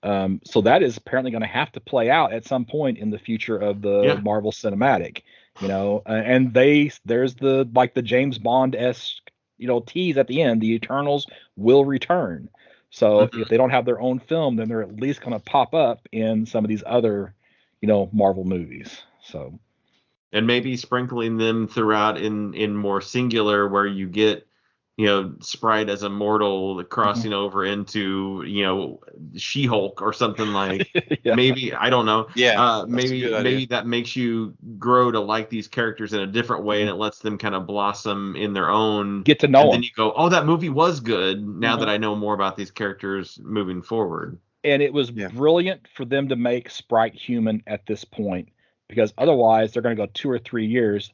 So that is apparently going to have to play out at some point in the future of the Marvel Cinematic, and there's the like the James Bond-esque, tease at the end, the Eternals will return. So if they don't have their own film, then they're at least going to pop up in some of these other, Marvel movies. So. And maybe sprinkling them throughout in more singular, where you get Sprite as a mortal crossing over into She-Hulk or something like. Maybe, I don't know, maybe that makes you grow to like these characters in a different way, and it lets them kind of blossom in their own, get to know them. Then you go, oh, that movie was good now that I know more about these characters moving forward. And it was brilliant for them to make Sprite human at this point, because otherwise they're going to go 2 or 3 years.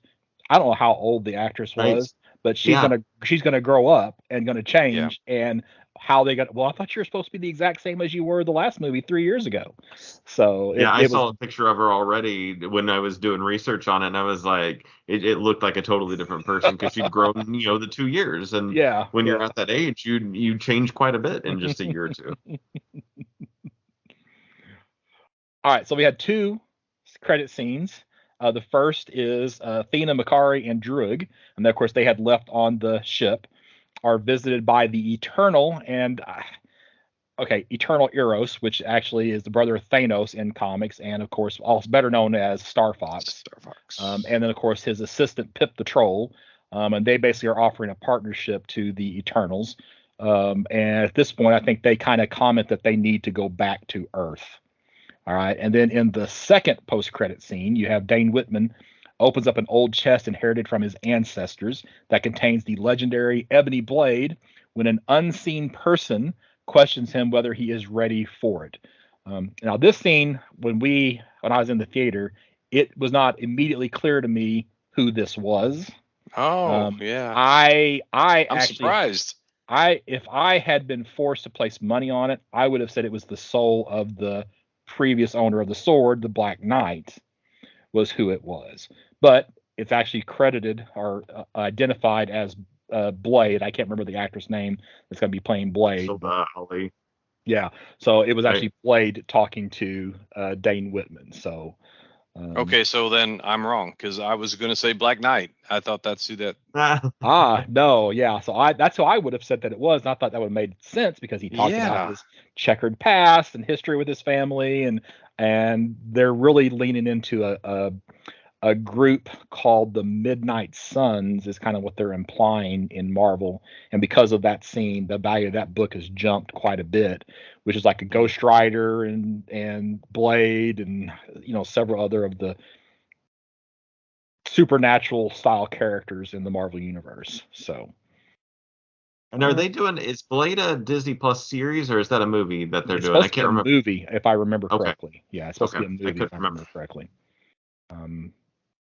I don't know how old the actress was, but she's gonna grow up and gonna change. And how they got, well, I thought you were supposed to be the exact same as you were the last movie 3 years ago. So I saw a picture of her already when I was doing research on it, and I was like, it looked like a totally different person, because she'd grown the 2 years, and when you're at that age, you change quite a bit in just a year or two. All right, so we had 2 credit scenes. The first is Athena, Makari, and Drug, and of course they had left on the ship, are visited by the Eternal and Eternal Eros, which actually is the brother of Thanos in comics, and of course also better known as Star Fox. And then of course his assistant Pip the Troll, and they basically are offering a partnership to the Eternals. And at this point, I think they kind of comment that they need to go back to Earth. All right, and then in the second post-credit scene, you have Dane Whitman opens up an old chest inherited from his ancestors that contains the legendary ebony blade, when an unseen person questions him whether he is ready for it. Now, this scene, when I was in the theater, it was not immediately clear to me who this was. I'm actually surprised. If I had been forced to place money on it, I would have said it was the soul of the previous owner of the sword, the Black Knight, was who it was. But it's actually credited or identified as Blade. I can't remember the actress name that's going to be playing Blade. Holly. Yeah, so it was actually Blade talking to Dane Whitman. So okay, so then I'm wrong, because I was going to say Black Knight. I thought that's who that. No, yeah. So that's who I would have said that it was. And I thought that would have made sense, because he talked about his checkered past and history with his family, and they're really leaning into a group called the Midnight Suns is kind of what they're implying in Marvel. And because of that scene, the value of that book has jumped quite a bit, which is like a Ghost Rider and Blade and several other of the supernatural style characters in the Marvel universe. So, and are they doing? Is Blade a Disney Plus series, or is that a movie that they're doing? I can't remember. Movie, if I remember correctly. Okay. Yeah, it's supposed to be a movie. If I remember correctly.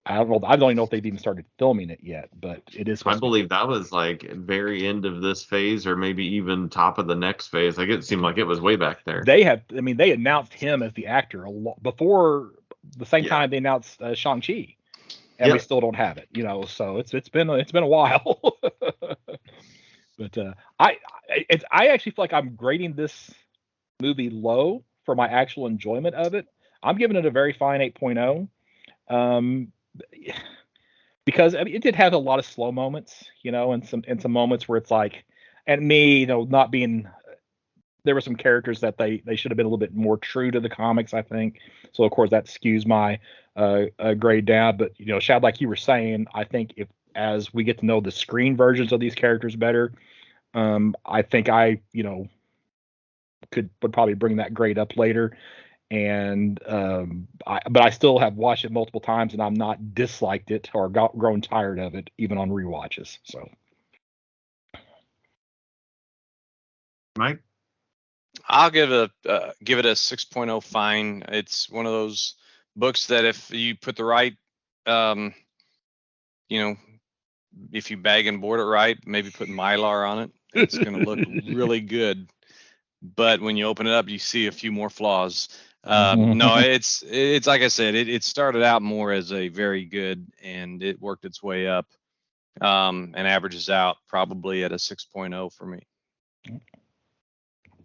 I don't know. I don't even know if they've even started filming it yet, but it is. I believe that was like very end of this phase, or maybe even top of the next phase. Like it seemed like it was way back there. They announced him as the actor before the same time they announced Shang-Chi. And we still don't have it, so it's been a while. But I actually feel like I'm grading this movie low for my actual enjoyment of it. I'm giving it a very fine 8.0, because it did have a lot of slow moments, and some moments where it's like, and me, not being. There were some characters that they should have been a little bit more true to the comics, I think. So of course that skews my grade down. But Shad, like you were saying, I think as we get to know the screen versions of these characters better, I think I would probably bring that grade up later. And but I still have watched it multiple times, and I'm not disliked it or grown tired of it, even on rewatches. So, Mike. I'll give it a 6.0 fine. It's one of those books that if you put the right, um, you know, if you bag and board it right, maybe put Mylar on it, it's going to look really good. But when you open it up, you see a few more flaws. No, it's like I said, it started out more as a very good, and it worked its way up, and averages out probably at a 6.0 for me.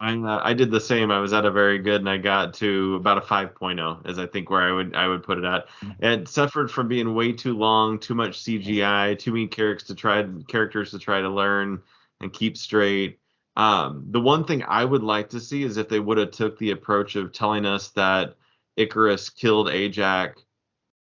I did the same. I was at a very good, and I got to about a 5.0, is I think where I would put it at. It suffered from being way too long, too much CGI, too many characters to try to learn and keep straight. The one thing I would like to see is if they would have took the approach of telling us that Icarus killed Ajax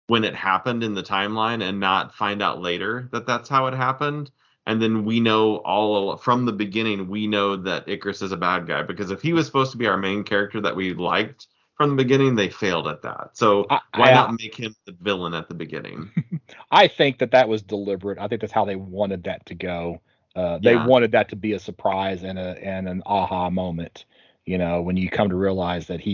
when it happened in the timeline, and not find out later that that's how it happened. And then we know all from the beginning, we know that Icarus is a bad guy, because if he was supposed to be our main character that we liked from the beginning, they failed at that. So why not make him the villain at the beginning? I think that was deliberate. I think that's how they wanted that to go. They wanted that to be a surprise and an aha moment, when you come to realize that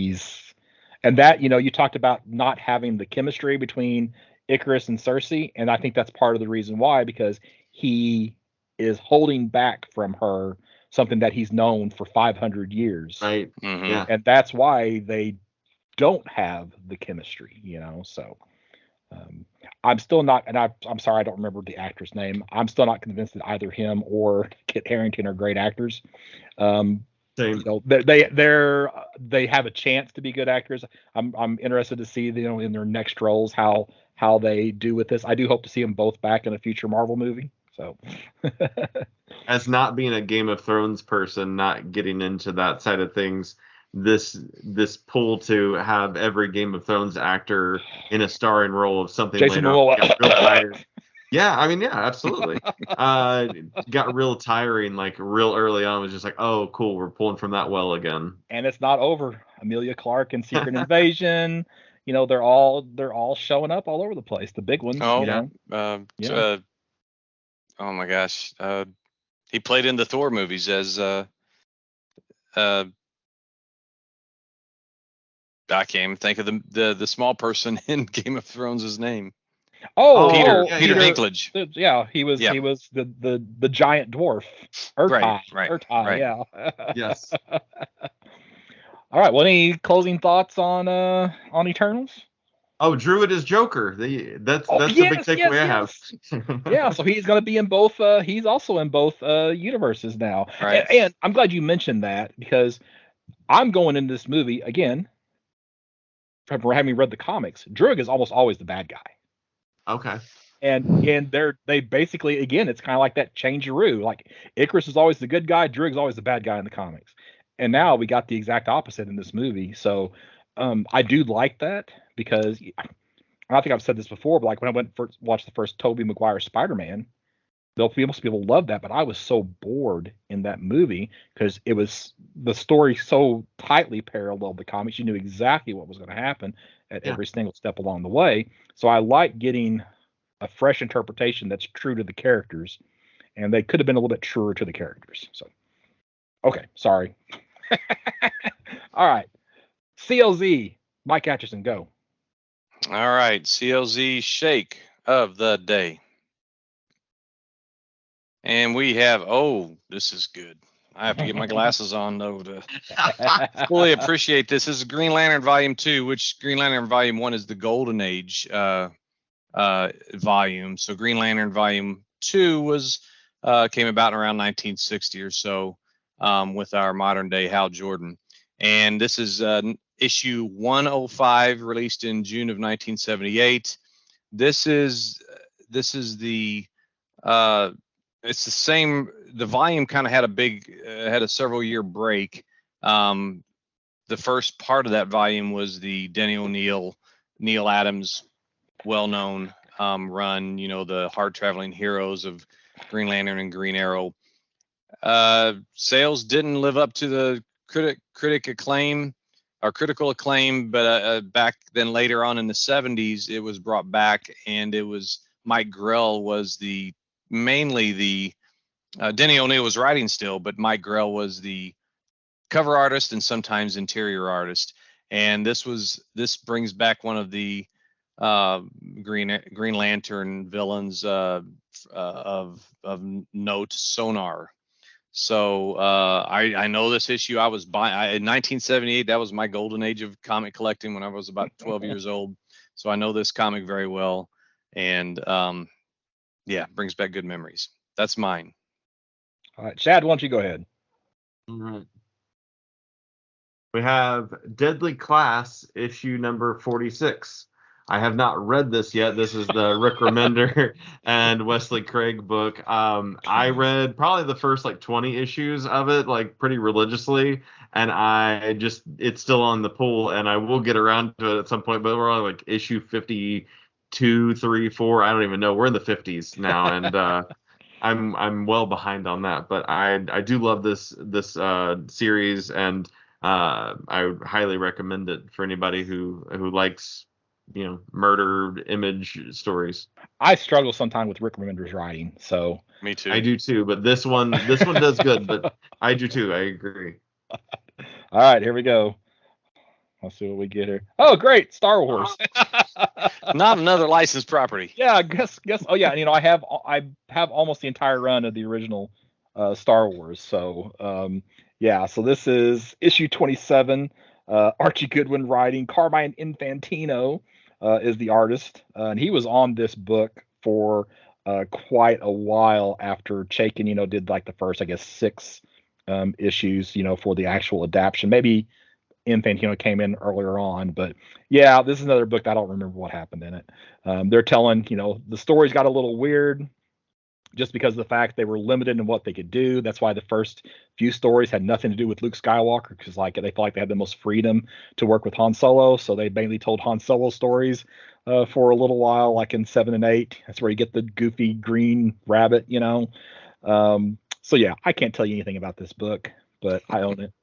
and that, you talked about not having the chemistry between Icarus and Cersei, and I think that's part of the reason why, because he is holding back from her something that he's known for 500 years. Right. Mm-hmm. Yeah. And that's why they don't have the chemistry, so I'm still not, and I'm sorry, I don't remember the actor's name. I'm still not convinced that either him or Kit Harington are great actors. Same. They have a chance to be good actors. I'm interested to see, in their next roles how they do with this. I do hope to see them both back in a future Marvel movie. So, as not being a Game of Thrones person, not getting into that side of things, this pull to have every Game of Thrones actor in a starring role of something Jason later Momoa. on got real tired. Yeah, I mean, yeah, absolutely. Got real tiring, like real early on. It was just like, oh, cool, we're pulling from that well again. And it's not over. Emilia Clarke and Secret Invasion. They're all showing up all over the place. The big ones. Oh, oh my gosh, he played in the Thor movies as I can't even think of the small person in Game of Thrones' name. Peter Dinklage. He was the giant dwarf. Right. Yeah. Yes. All right. Well, any closing thoughts on Eternals? Oh, Druid is Joker. That's the big takeaway I have. Yeah, so he's going to be in both. He's also in both universes now. Right. And I'm glad you mentioned that, because I'm going into this movie again. For having read the comics, Druid is almost always the bad guy. Okay. And they basically, again, it's kind of like that changeroo. Like Icarus is always the good guy, Druid is always the bad guy in the comics. And now we got the exact opposite in this movie. So I do like that, because I think I've said this before, but like when I went first watched the first Tobey Maguire Spider-Man, most people love that, but I was so bored in that movie because it was the story so tightly paralleled the comics. You knew exactly what was going to happen at every single step along the way. So I like getting a fresh interpretation that's true to the characters, and they could have been a little bit truer to the characters. So, okay, sorry. All right, CLZ, Mike Atchison, go. All right, CLZ Shake of the day. And we have, this is good. I have to get my glasses on, though, to fully appreciate this. This is Green Lantern Volume 2, which Green Lantern Volume 1 is the Golden Age volume. So Green Lantern Volume 2 came about around 1960 or so, with our modern-day Hal Jordan. And this is issue 105, released in June of 1978. This is the it's the same. The volume kind of had had a several year break. The first part of that volume was the Denny O'Neil, Neil Adams, well-known run. The hard traveling heroes of Green Lantern and Green Arrow. Sales didn't live up to the critical acclaim, but back then, later on in the 70s, it was brought back, and it was Mike Grell was mainly the Denny O'Neil was writing still, but Mike Grell was the cover artist and sometimes interior artist. And this brings back one of the Green Lantern villains of note, Sonar. So I know this issue. I was buying in 1978. That was my golden age of comic collecting when I was about 12 years old. So I know this comic very well, and brings back good memories. That's mine. All right, Chad, why don't you go ahead? All right. We have Deadly Class, issue number 46. I have not read this yet. This is the Rick Remender and Wesley Craig book. I read probably the first 20 issues of it, pretty religiously, and it's still on the pull, and I will get around to it at some point. But we're on issue 52, 3, 4. I don't even know. We're in the 50s now, and I'm well behind on that. But I do love this series, and I would highly recommend it for anybody who likes murder image stories. I struggle sometimes with Rick Remender's writing, so me too. I do too, but this one does good. But I do too. I agree. All right, here we go. Let's see what we get here. Oh, great, Star Wars. Not another licensed property. Yeah, guess. Oh yeah, I have almost the entire run of the original Star Wars. So so this is issue 27. Archie Goodwin writing. Carmine Infantino is the artist, and he was on this book for quite a while after Chaykin, did the first, I guess, 6 issues, for the actual adaptation. Maybe Infantino came in earlier on, but yeah, this is another book that I don't remember what happened in it. They're telling, the stories got a little weird just because of the fact they were limited in what they could do. That's why the first few stories had nothing to do with Luke Skywalker, because they felt like they had the most freedom to work with Han Solo. So they mainly told Han Solo stories for a little while, like in 7 and 8. That's where you get the goofy green rabbit, So yeah, I can't tell you anything about this book, but I own it.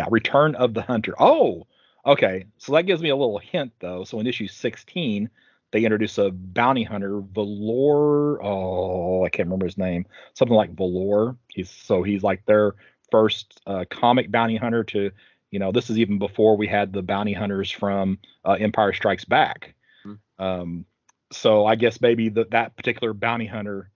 Return of the Hunter. Oh, okay. So that gives me a little hint, though. So in issue 16, they introduce a bounty hunter, Valor. Oh, I can't remember his name. Something like Valor. He's like their first comic bounty hunter to, this is even before we had the bounty hunters from Empire Strikes Back. Mm-hmm. So I guess maybe that particular bounty hunter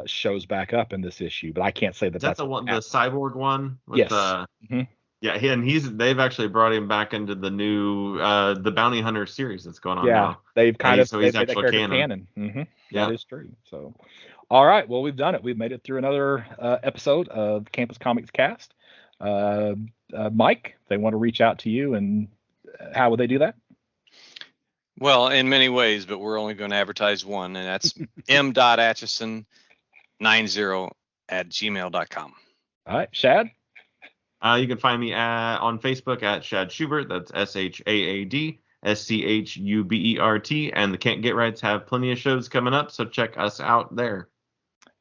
shows back up in this issue, but I can't say that's the one, the cyborg one. Yes. Mm-hmm. Yeah, they've actually brought him back into the new the Bounty Hunter series that's going on now. Yeah, they've he's actual canon. Mm-hmm. Yeah, that is true. So, all right, well, we've done it. We've made it through another episode of Campus Comics Cast. Mike, if they want to reach out to you, and how would they do that? Well, in many ways, but we're only going to advertise one, and that's m.atchison90@gmail.com. All right, Shad? You can find me on Facebook at Shad Schubert. That's ShaadSchubert. And the Can't Get Rights have plenty of shows coming up, so check us out there.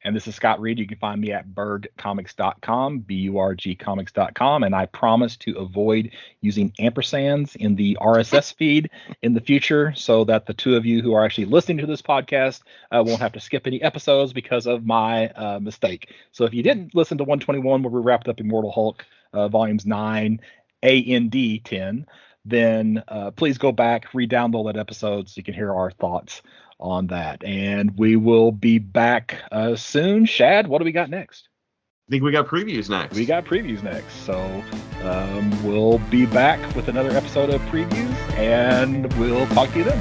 And this is Scott Reed. You can find me at burgcomics.com, burgcomics.com. And I promise to avoid using ampersands in the RSS feed in the future, so that the two of you who are actually listening to this podcast won't have to skip any episodes because of my mistake. So if you didn't listen to 121 where we wrapped up Immortal Hulk volumes 9 and 10, then please go back, re-download that episode so you can hear our thoughts on that. And we will be back soon. Shad, what do we got next? I think we got previews next. So we'll be back with another episode of previews, and we'll talk to you then.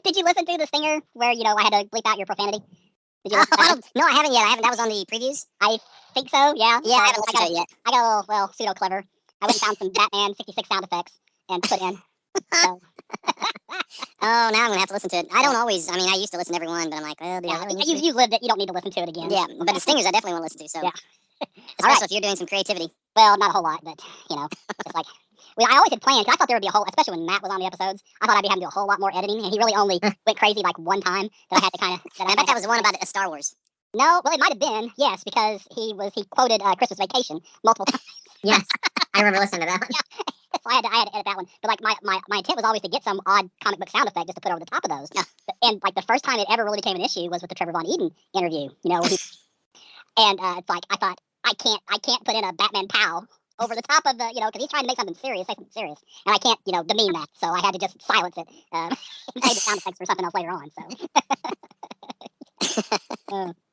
Did you listen to the stinger where, I had to bleep out your profanity? Did you listen to that? No, I haven't yet. That was on the previews? I think so, yeah. Yeah, I haven't listened to it yet. I got a little, pseudo clever. I went and found some Batman 66 sound effects and put in. So. Oh, now I'm going to have to listen to it. I don't always, I used to listen to every one, but I'm like, well, you lived it. You don't need to listen to it again. Yeah, but the stingers I definitely want to listen to, so. Yeah. Especially if you're doing some creativity. Well, not a whole lot, but, just like. I always had planned, because I thought there would be a whole, especially when Matt was on the episodes, I thought I'd be having to do a whole lot more editing, and he really only went crazy like one time that I had to kind of. I bet that was the one about Star Wars. No, well, it might have been, yes, because he quoted Christmas Vacation multiple times. Yes, I remember listening to that one. Yeah, so I had to edit that one. But like my intent was always to get some odd comic book sound effect just to put over the top of those. Yeah. And like the first time it ever really became an issue was with the Trevor Von Eden interview. You know, and it's like I thought I can't put in a Batman pow over the top of the, because he's trying to make something serious, say something serious, and I can't, demean that. So I had to just silence it and save the sound effects for something else later on. So.